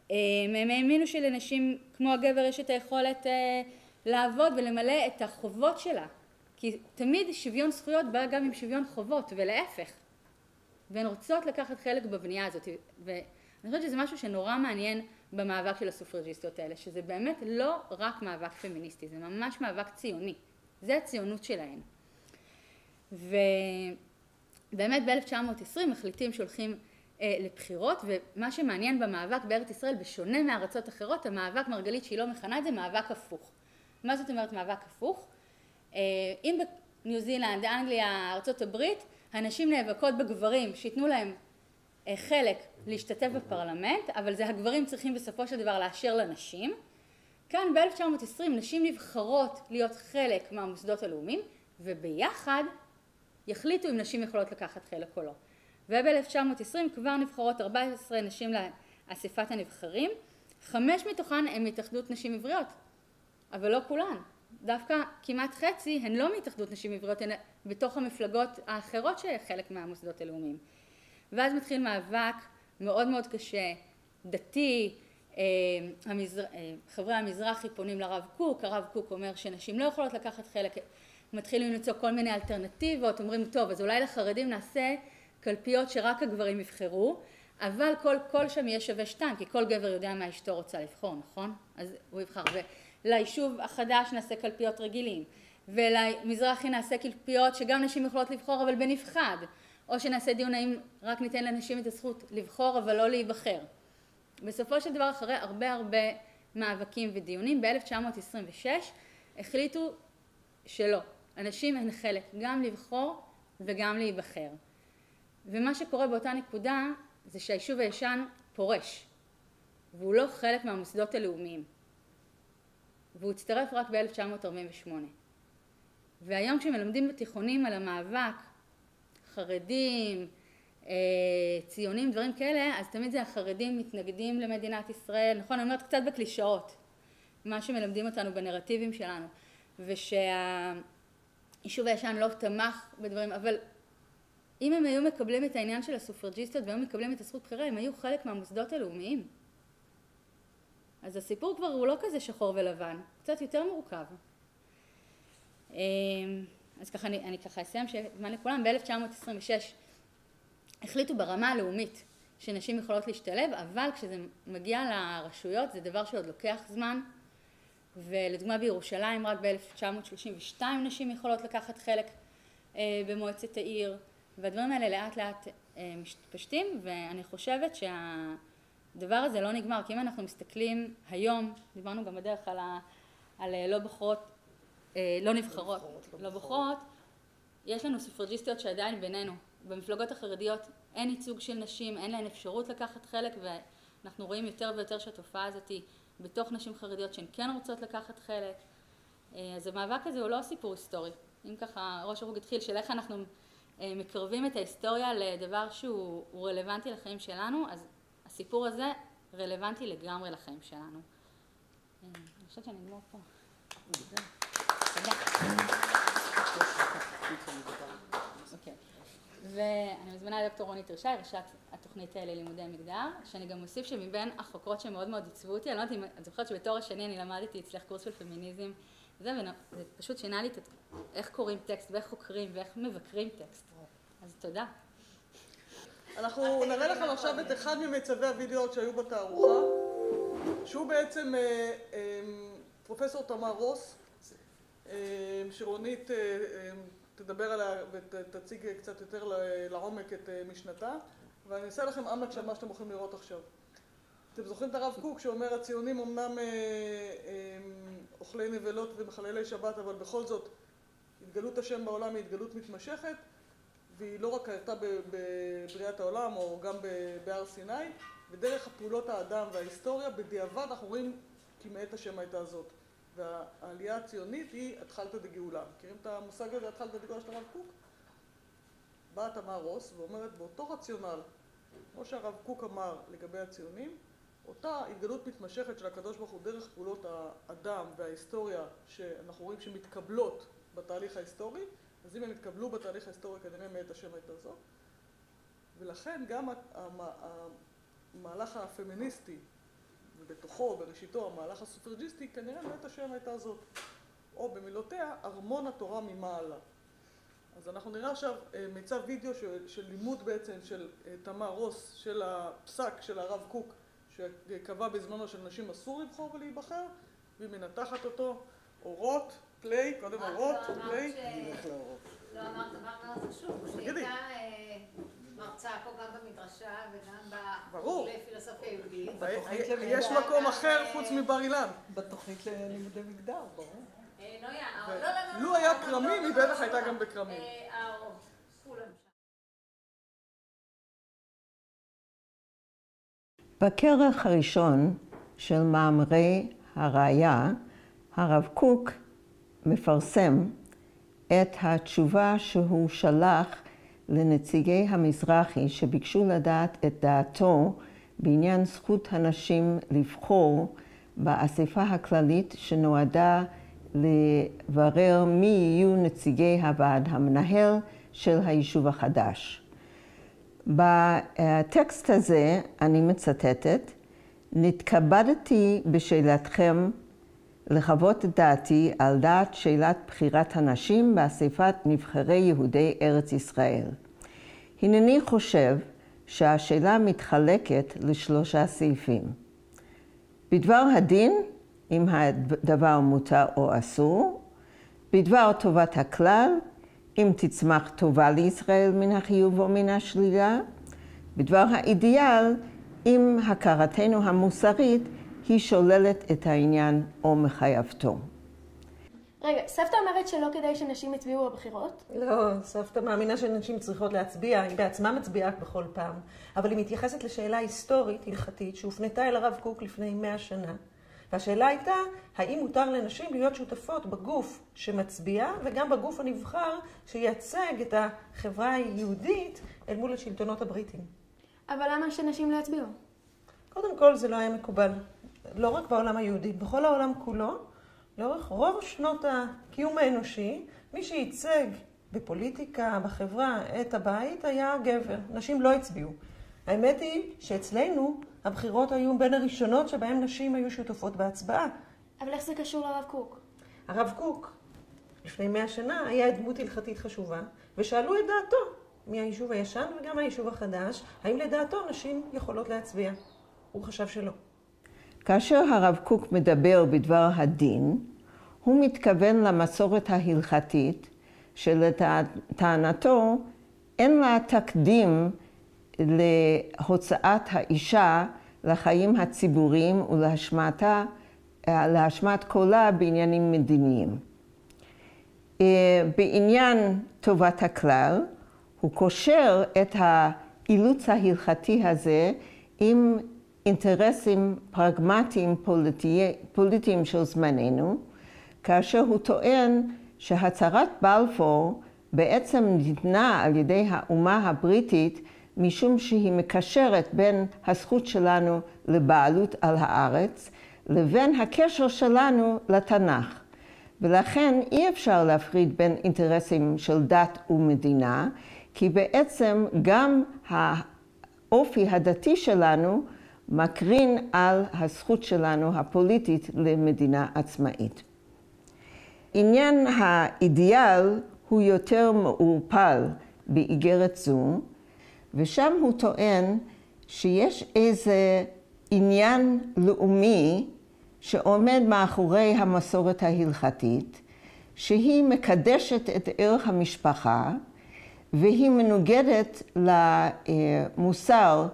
הם האמינו שלנשים כמו הגבר יש את היכולת לעבוד ולמלא את החובות שלה. כי תמיד שוויון זכויות בא גם עם שוויון חובות, ולהפך. והן רוצות לקחת חלק בבנייה הזאת. ואני חושבת שזה משהו שנורא מעניין במאבק של הסופרג'יסטיות האלה, שזה באמת לא רק מאבק פמיניסטי, זה ממש מאבק ציוני. זה הציונות שלהן. ובאמת ב-1920 מחליטים שהולכים לבחירות, ומה שמעניין במאבק בארץ ישראל, בשונה מארצות אחרות, המאבק, מרגלית שהיא לא מכנה את זה, מאבק הפוך. מה זאת אומרת מאבק הפוך? אם בניו זילנד, אנגליה, ארצות הברית, הנשים נאבקות בגברים שיתנו להם חלק להשתתף בפרלמנט, אבל זה הגברים צריכים בסופו של דבר לאשר לנשים. כאן ב-1920 נשים נבחרות להיות חלק מהמוסדות הלאומיים, וביחד יחליטו אם נשים יכולות לקחת חלק או לא. וב-1920 כבר נבחרות 14 נשים לאספת הנבחרים, 5 מתוכן הן מהתאחדות נשים עבריות, אבל לא כולן. דווקא כמעט חצי הן לא מהתאחדות נשים עבריות, הן בתוך המפלגות האחרות שחלק מהמוסדות הלאומיים. ואז מתחיל מאבק מאוד מאוד קשה, דתי, חברי המזרחי פונים לרב קוק, הרב קוק אומר שנשים לא יכולות לקחת חלק, מתחילים למצוא כל מיני אלטרנטיבות, אומרים טוב, אז אולי לחרדים נעשה קלפיות שרק הגברים יבחרו, אבל כל שם יהיה שווה 2, כי כל גבר יודע מה אשתו רוצה לבחור, נכון? אז הוא יבחר. וליישוב החדש נעשה קלפיות רגילים, ולמזרחי נעשה קלפיות שגם נשים יכולות לבחור אבל בנפחד, או שנעשה דיון האם רק ניתן לנשים את הזכות לבחור אבל לא להיבחר. בסופו של דבר, אחרי הרבה מאבקים ודיונים, ב-1926 החליטו שלא, הנשים הן חלק גם לבחור וגם להיבחר. ומה שקורה באותה נקודה זה שהיישוב הישן פורש, והוא לא חלק מהמוסדות הלאומיים. והוא הצטרף רק ב-1948. והיום כשמלמדים בתיכונים על המאבק, חרדים, ציונים, דברים כאלה, אז תמיד זה החרדים מתנגדים למדינת ישראל, נכון? אני אומרת קצת בקלישאות, מה שמלמדים אותנו בנרטיבים שלנו, ושהיישוב הישן לא תמך בדברים, אבל אם הם היו מקבלים את העניין של הסופרג'יסטיות והיו מקבלים את הזכות בחירה, הם היו חלק מהמוסדות הלאומיים. אז הסיפור כבר הוא לא כזה שחור ולבן, קצת יותר מורכב. אז ככה אני ככה אסיים שזמן לכולם, ב-1926 החליטו ברמה הלאומית שנשים יכולות להשתלב, אבל כשזה מגיע לרשויות זה דבר שעוד לוקח זמן, ולדוגמה בירושלים רק ב-1932 נשים יכולות לקחת חלק במועצת העיר, והדברים האלה לאט לאט מתפשטים, ואני חושבת שהדבר הזה לא נגמר, כי אם אנחנו מסתכלים היום, דיברנו גם בדרך על לא בוחרות, לא נבחרות, לא בוחרות, יש לנו סופרג'יסטיות שעדיין בינינו, במפלגות החרדיות אין ייצוג של נשים, אין להן אפשרות לקחת חלק, ואנחנו רואים יותר ויותר שהתופעה הזאת היא בתוך נשים חרדיות שהן כן רוצות לקחת חלק. אז המאבק הזה הוא לא סיפור היסטורי. אם ככה ראש הרוג התחיל של איך אנחנו מקרבים את ההיסטוריה לדבר שהוא רלוונטי לחיים שלנו, אז הסיפור הזה רלוונטי לגמרי לחיים שלנו. אני חושבת שאני אגמור פה. תודה. אוקיי. ואני מזמינה לדוקטור רוני תרשי, ראשת התוכנית ללימודי מגדר, שאני גם מוסיף שמבין החוקרות שמאוד מאוד עיצבו אותי, אני לא יודעת אם את זוכרת שבתואר השני אני למדתי אצלך קורס של פמיניזם, וזה פשוט שינה לי איך קוראים טקסט ואיך חוקרים ואיך מבקרים טקסט. אז תודה. אנחנו נראה לכם עכשיו את אחד ממצבי הוידאו שהיו בתערוכה, שהוא בעצם פרופסור תמר רוס, שרונית תדבר עליה ותציג קצת יותר לעומק את משנתה, ואני אעשה לכם עמק של מה שאתם יכולים לראות עכשיו. אתם זוכרים את הרב קוק שאומר הציונים אמנם אוכלי נבלות ומחללי שבת, אבל בכל זאת התגלות השם בעולם היא התגלות מתמשכת, והיא לא רק קרתה בבריאת העולם או גם בהר סיני, ודרך הפעולות האדם וההיסטוריה בדיעבד אנחנו רואים כי מאת השם הייתה זאת. והעלייה הציונית היא התחלתא דגאולה. מכירים את המושג הזה, התחלתא דגאולה של הרב קוק? באה תמר רוס ואומרת באותו רציונל, כמו שהרב קוק אמר לגבי הציונים, אותה התגלות מתמשכת של הקדוש ברוך הוא דרך פעולות האדם וההיסטוריה שאנחנו רואים שמתקבלות בתהליך ההיסטורי, אז אם הם התקבלו בתהליך ההיסטורי כנראה מאת השם הייתה זאת. ולכן גם המהלך הפמיניסטי, ובתוכו, בראשיתו, המהלך הסופרג'יסטי, כנראה מאת השם הייתה זאת. או במילותיה, ארמון התורה ממעלה. אז אנחנו נראה עכשיו מיצב וידאו של לימוד בעצם של תמר רוס, של הפסק של הרב קוק, שקבע בזמנו שנשים אסור לבחור ולהיבחר, והיא מנתחת אותו, אורות, פליי, קודם אורות, פליי. לא אמרת דבר מאוד חשוב, שהיא הייתה מרצה פה גם במדרשה וגם בפילוסופיה יהודית. יש מקום אחר חוץ מבר אילן. בתוכנית ללימודי מגדר, ברור. לו היה קרמים, היא בטח הייתה גם בקרמים. בכרך הראשון של מאמרי הראיה, הרב קוק מפרסם את התשובה שהוא שלח לנציגי המזרחי שביקשו לדעת את דעתו בעניין זכות הנשים לבחור באספה הכללית שנועדה לברר מי יהיו נציגי הוועד המנהל של היישוב החדש. בטקסט הזה אני מצטטת, נתכבדתי בשאלתכם לחוות את דעתי על דעת שאלת בחירת הנשים באספת נבחרי יהודי ארץ ישראל. הנני חושב שהשאלה מתחלקת לשלושה סעיפים. בדבר הדין, אם הדבר מותר או אסור, בדבר טובת הכלל, אם תצמח טובה לישראל מן החיוב או מן השלילה, בדבר האידיאל, אם הכרתנו המוסרית היא שוללת את העניין או מחייבתו. רגע, סבתא אומרת שלא כדאי שנשים יצביעו בבחירות? לא, סבתא מאמינה שנשים צריכות להצביע, היא בעצמה מצביעה בכל פעם, אבל היא מתייחסת לשאלה היסטורית, הלכתית, שהופנתה אל הרב קוק לפני 100 שנה. והשאלה הייתה, האם מותר לנשים להיות שותפות בגוף שמצביע, וגם בגוף הנבחר שייצג את החברה היהודית אל מול השלטונות הבריטים. אבל למה שנשים לא יצביעו? קודם כל זה לא היה מקובל, לא רק בעולם היהודי, בכל העולם כולו, לאורך רוב שנות הקיום האנושי, מי שייצג בפוליטיקה, בחברה, את הבית, היה גבר. נשים לא הצביעו. האמת היא שאצלנו הבחירות היו בין הראשונות שבהן נשים היו שותפות בהצבעה. אבל איך זה קשור לרב קוק? הרב קוק, לפני 100 שנה, היה דמות הלכתית חשובה, ושאלו את דעתו, מהיישוב הישן וגם מהיישוב החדש, האם לדעתו נשים יכולות להצביע. הוא חשב שלא. כאשר הרב קוק מדבר בדבר הדין, הוא מתכוון למסורת ההלכתית שלטענתו אין לה תקדים להוצאת האישה לחיים הציבוריים ולהשמעת קולה בעניינים מדיניים. בעניין טובת הכלל, הוא קושר את האילוץ ההלכתי הזה עם אינטרסים פרגמטיים פוליטיים של זמננו, כאשר הוא טוען שהצהרת בלפור בעצם ניתנה על ידי האומה הבריטית משום שהיא מקשרת בין הזכות שלנו לבעלות על הארץ לבין הקשר שלנו לתנ"ך. ולכן אי אפשר להפריד בין אינטרסים של דת ומדינה, כי בעצם גם האופי הדתי שלנו מקרין על הזכות שלנו הפוליטית למדינה עצמאית. עניין האידיאל הוא יותר מעורפל באיגרת זו, ושם הוא טוען שיש איזה עניין לאומי שעומד מאחורי המסורת ההלכתית, שהיא מקדשת את ערך המשפחה, והיא מנוגדת למוסר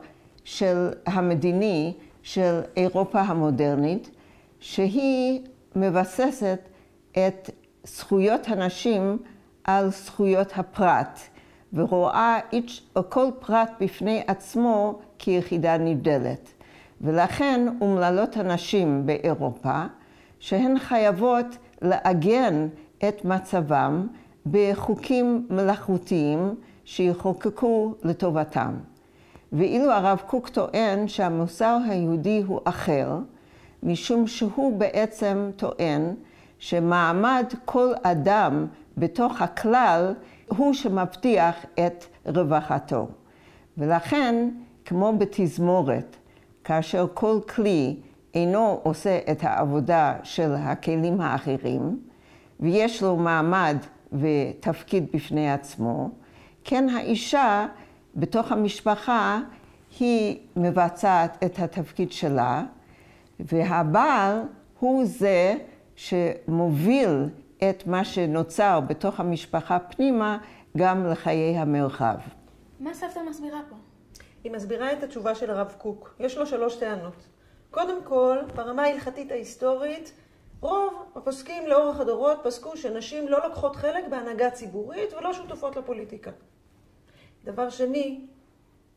של המדיני של אירופה המודרנית, שהיא מבססת את זכויות הנשים על זכויות הפרט, ורואה כל פרט בפני עצמו כיחידה נבדלת. ולכן אומללות הנשים באירופה, שהן חייבות לעגן את מצבם בחוקים מלאכותיים שיחוקקו לטובתם. ואילו הרב קוק טוען שהמוסר היהודי הוא אחר, משום שהוא בעצם טוען שמעמד כל אדם בתוך הכלל הוא שמבטיח את רווחתו. ולכן, כמו בתזמורת, כאשר כל כלי אינו עושה את העבודה של הכלים האחרים, ויש לו מעמד ותפקיד בפני עצמו, כן האישה בתוך המשפחה היא מבצעת את התפקיד שלה, והבעל הוא זה שמוביל את מה שנוצר בתוך המשפחה פנימה גם לחיי המרחב. מה סבתא מסבירה פה? היא מסבירה את התשובה של הרב קוק. יש לו 3 טענות. קודם כל, ברמה ההלכתית ההיסטורית, רוב הפוסקים לאורך הדורות פסקו שנשים לא לוקחות חלק בהנהגה ציבורית ולא שותפות לפוליטיקה. דבר שני,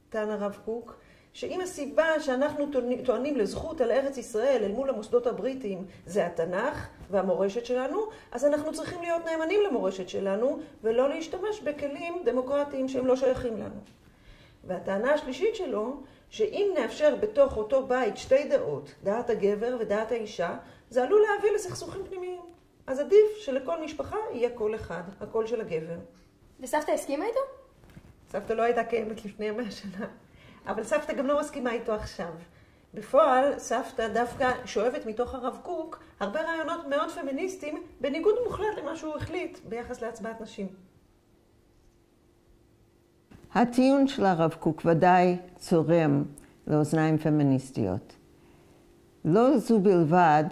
טען הרב קוק, שאם הסיבה שאנחנו טוענים לזכות על ארץ ישראל אל מול המוסדות הבריטיים זה התנ"ך והמורשת שלנו, אז אנחנו צריכים להיות נאמנים למורשת שלנו ולא להשתמש בכלים דמוקרטיים שהם לא שייכים לנו. והטענה השלישית שלו, שאם נאפשר בתוך אותו בית 2 דעות, דעת הגבר ודעת האישה, זה עלול להביא לסכסוכים פנימיים. אז עדיף שלכל משפחה יהיה קול אחד, הקול של הגבר. וסבתא הסכימה איתו? סבתא לא הייתה קיימת לפני 100 שנה, אבל סבתא גם לא מסכימה איתו עכשיו. בפועל, סבתא דווקא שואבת מתוך הרב קוק הרבה רעיונות מאוד פמיניסטיים, בניגוד מוחלט למה שהוא החליט ביחס להצבעת נשים. הטיעון של הרב קוק ודאי צורם לאוזניים פמיניסטיות. לא זו בלבד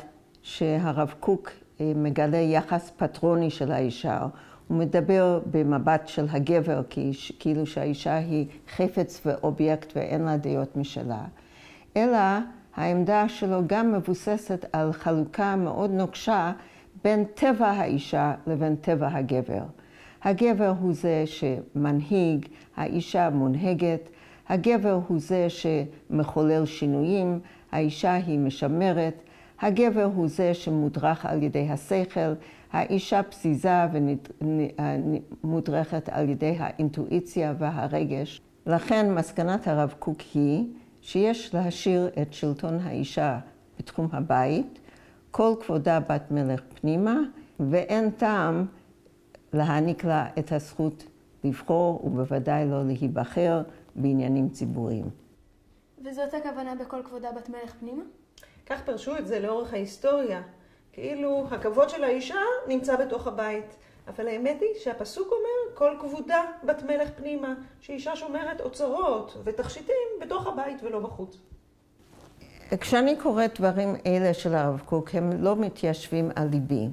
שהרב קוק מגלה יחס פטרוני של האישה, הוא מדבר במבט של הגבר כאילו שהאישה היא חפץ ואובייקט ואין לה דעות משלה, אלא העמדה שלו גם מבוססת על חלוקה מאוד נוקשה בין טבע האישה לבין טבע הגבר. הגבר הוא זה שמנהיג, האישה מונהגת, הגבר הוא זה שמחולל שינויים, האישה היא משמרת, הגבר הוא זה שמודרך על ידי השכל, האישה פזיזה ומודרכת על ידי האינטואיציה והרגש. לכן מסקנת הרב קוק היא שיש להשאיר את שלטון האישה בתחום הבית, כל כבודה בת מלך פנימה, ואין טעם להעניק לה את הזכות לבחור ובוודאי לא להיבחר בעניינים ציבוריים. וזאת הכוונה בכל כבודה בת מלך פנימה? כך פרשו את זה לאורך ההיסטוריה. כאילו הכבוד של האישה נמצא בתוך הבית. אבל האמת היא שהפסוק אומר כל כבודה בת מלך פנימה, שאישה שומרת אוצרות ותכשיטים בתוך הבית ולא בחוץ. כשאני קוראת דברים אלה של הרב קוק, הם לא מתיישבים על ליבי.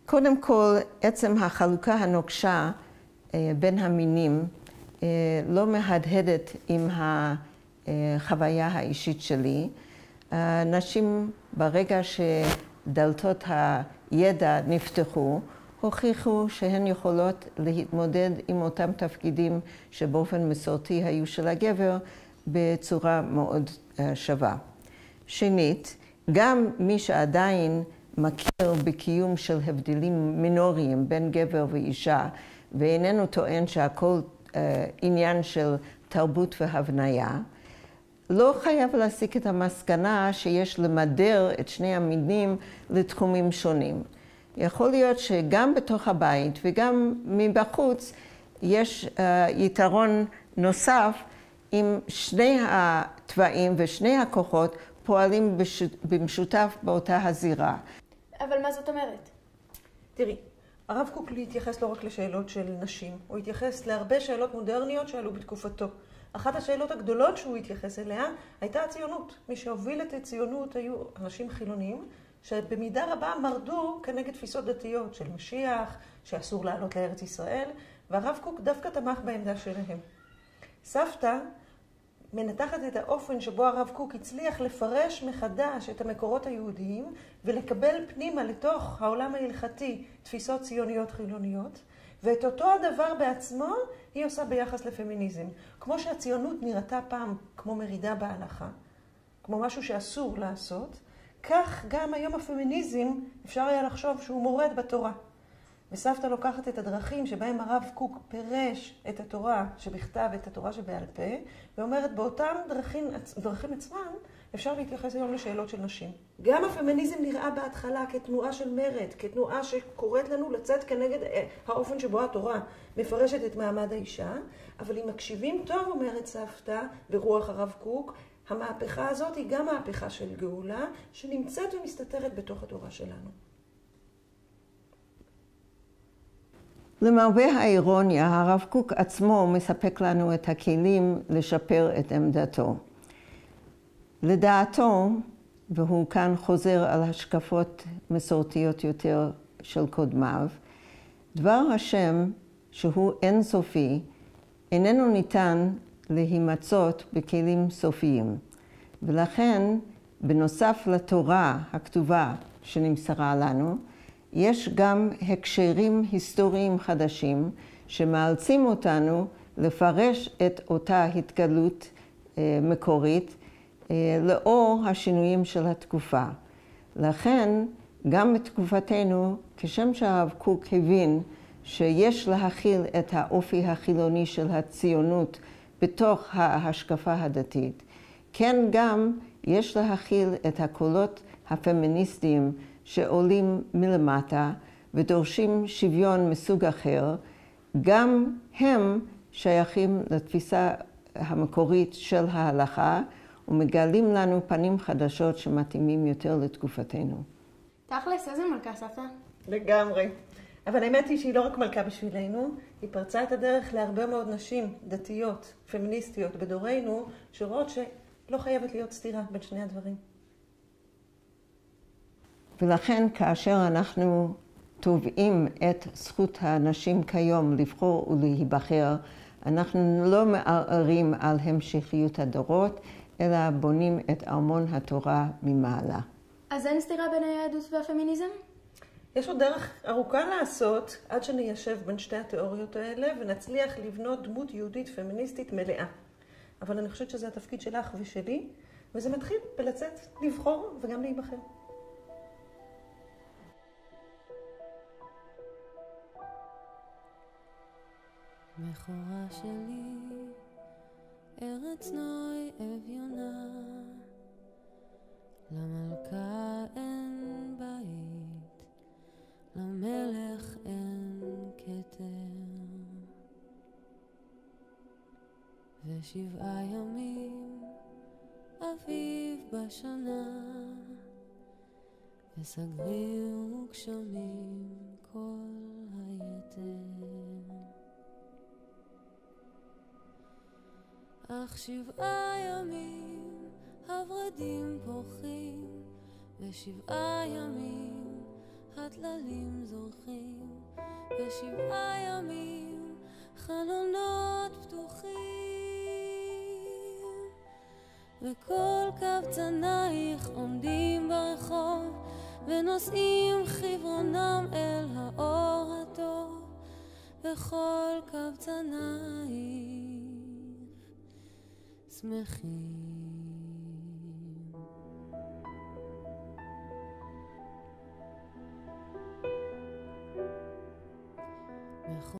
קודם כל, עצם החלוקה הנוקשה בין המינים לא מהדהדת עם החוויה האישית שלי. נשים ברגע שדלתות הידע נפתחו, הוכיחו שהן יכולות להתמודד עם אותם תפקידים שבאופן מסורתי היו של הגבר בצורה מאוד שווה. שנית, גם מי שעדיין מכיר בקיום של הבדלים מינוריים בין גבר ואישה, ואיננו טוען שהכל עניין של תרבות והבניה, לא חייב להסיק את המסקנה שיש למדר את שני המינים לתחומים שונים. יכול להיות שגם בתוך הבית וגם מבחוץ יש יתרון נוסף אם שני התוואים ושני הכוחות פועלים במשותף באותה הזירה. אבל מה זאת אומרת? תראי, הרב קוק התייחס לא רק לשאלות של נשים, הוא התייחס להרבה שאלות מודרניות שעלו בתקופתו. אחת השאלות הגדולות שהוא התייחס אליה הייתה הציונות. מי שהוביל את הציונות היו אנשים חילוניים, שבמידה רבה מרדו כנגד תפיסות דתיות של משיח, שאסור לעלות לארץ ישראל, והרב קוק דווקא תמך בעמדה שלהם. סבתא מנתחת את האופן שבו הרב קוק הצליח לפרש מחדש את המקורות היהודיים ולקבל פנימה לתוך העולם ההלכתי תפיסות ציוניות חילוניות, ואת אותו הדבר בעצמו היא עושה ביחס לפמיניזם. כמו שהציונות נראתה פעם כמו מרידה בהלכה, כמו משהו שאסור לעשות, כך גם היום הפמיניזם אפשר היה לחשוב שהוא מורד בתורה. וסבתא לוקחת את הדרכים שבהם הרב קוק פירש את התורה שבכתב ואת התורה שבעל פה, ואומרת באותם דרכים עצמם אפשר להתייחס היום לשאלות של נשים. גם הפמיניזם נראה בהתחלה כתנועה של מרד, כתנועה שקוראת לנו לצאת כנגד האופן שבו התורה מפרשת את מעמד האישה, אבל אם מקשיבים טוב, אומרת סבתא ברוח הרב קוק, המהפכה הזאת היא גם מהפכה של גאולה שנמצאת ומסתתרת בתוך התורה שלנו. למרבה האירוניה, הרב קוק עצמו מספק לנו את הכלים לשפר את עמדתו. לדעתו, והוא כאן חוזר על השקפות מסורתיות יותר של קודמיו, דבר השם שהוא אינסופי איננו ניתן להימצאות בכלים סופיים. ולכן, בנוסף לתורה הכתובה שנמסרה לנו, יש גם הקשרים היסטוריים חדשים שמאלצים אותנו לפרש את אותה התגלות מקורית לאור השינויים של התקופה. לכן, גם בתקופתנו, כשם שהרב קוק הבין שיש להכיל את האופי החילוני של הציונות בתוך ההשקפה הדתית, כן גם יש להכיל את הקולות הפמיניסטיים שעולים מלמטה ודורשים שוויון מסוג אחר, גם הם שייכים לתפיסה המקורית של ההלכה ומגלים לנו פנים חדשות שמתאימים יותר לתקופתנו. תכלס, איזה מלכה סבתא? לגמרי. אבל האמת היא שהיא לא רק מלכה בשבילנו, היא פרצה את הדרך להרבה מאוד נשים דתיות, פמיניסטיות בדורנו, שרואות שלא חייבת להיות סתירה בין שני הדברים. ולכן כאשר אנחנו תובעים את זכות הנשים כיום לבחור ולהיבחר, אנחנו לא מערערים על המשכיות הדורות, אלא בונים את ארמון התורה ממעלה. אז אין סתירה בין היהדות והפמיניזם? יש עוד דרך ארוכה לעשות עד שניישב בין שתי התיאוריות האלה ונצליח לבנות דמות יהודית פמיניסטית מלאה. אבל אני חושבת שזה התפקיד שלך ושלי, וזה מתחיל בלצאת לבחור וגם להיבחר. מכורה שלי, ארץ נוי אביונה, למלכה אין בית, למלך אין כתר. ושבעה ימים אביב בשנה, וסגריר וגשמים כל היתר. אך 7 ימים הורדים פורחים, ו7 ימים הטללים זורחים, ו7 ימים חלונות פתוחים, וכל קבצנייך עומדים ברחוב, ונושאים חברונם אל האור הטוב, וכל קבצנייך שמחים.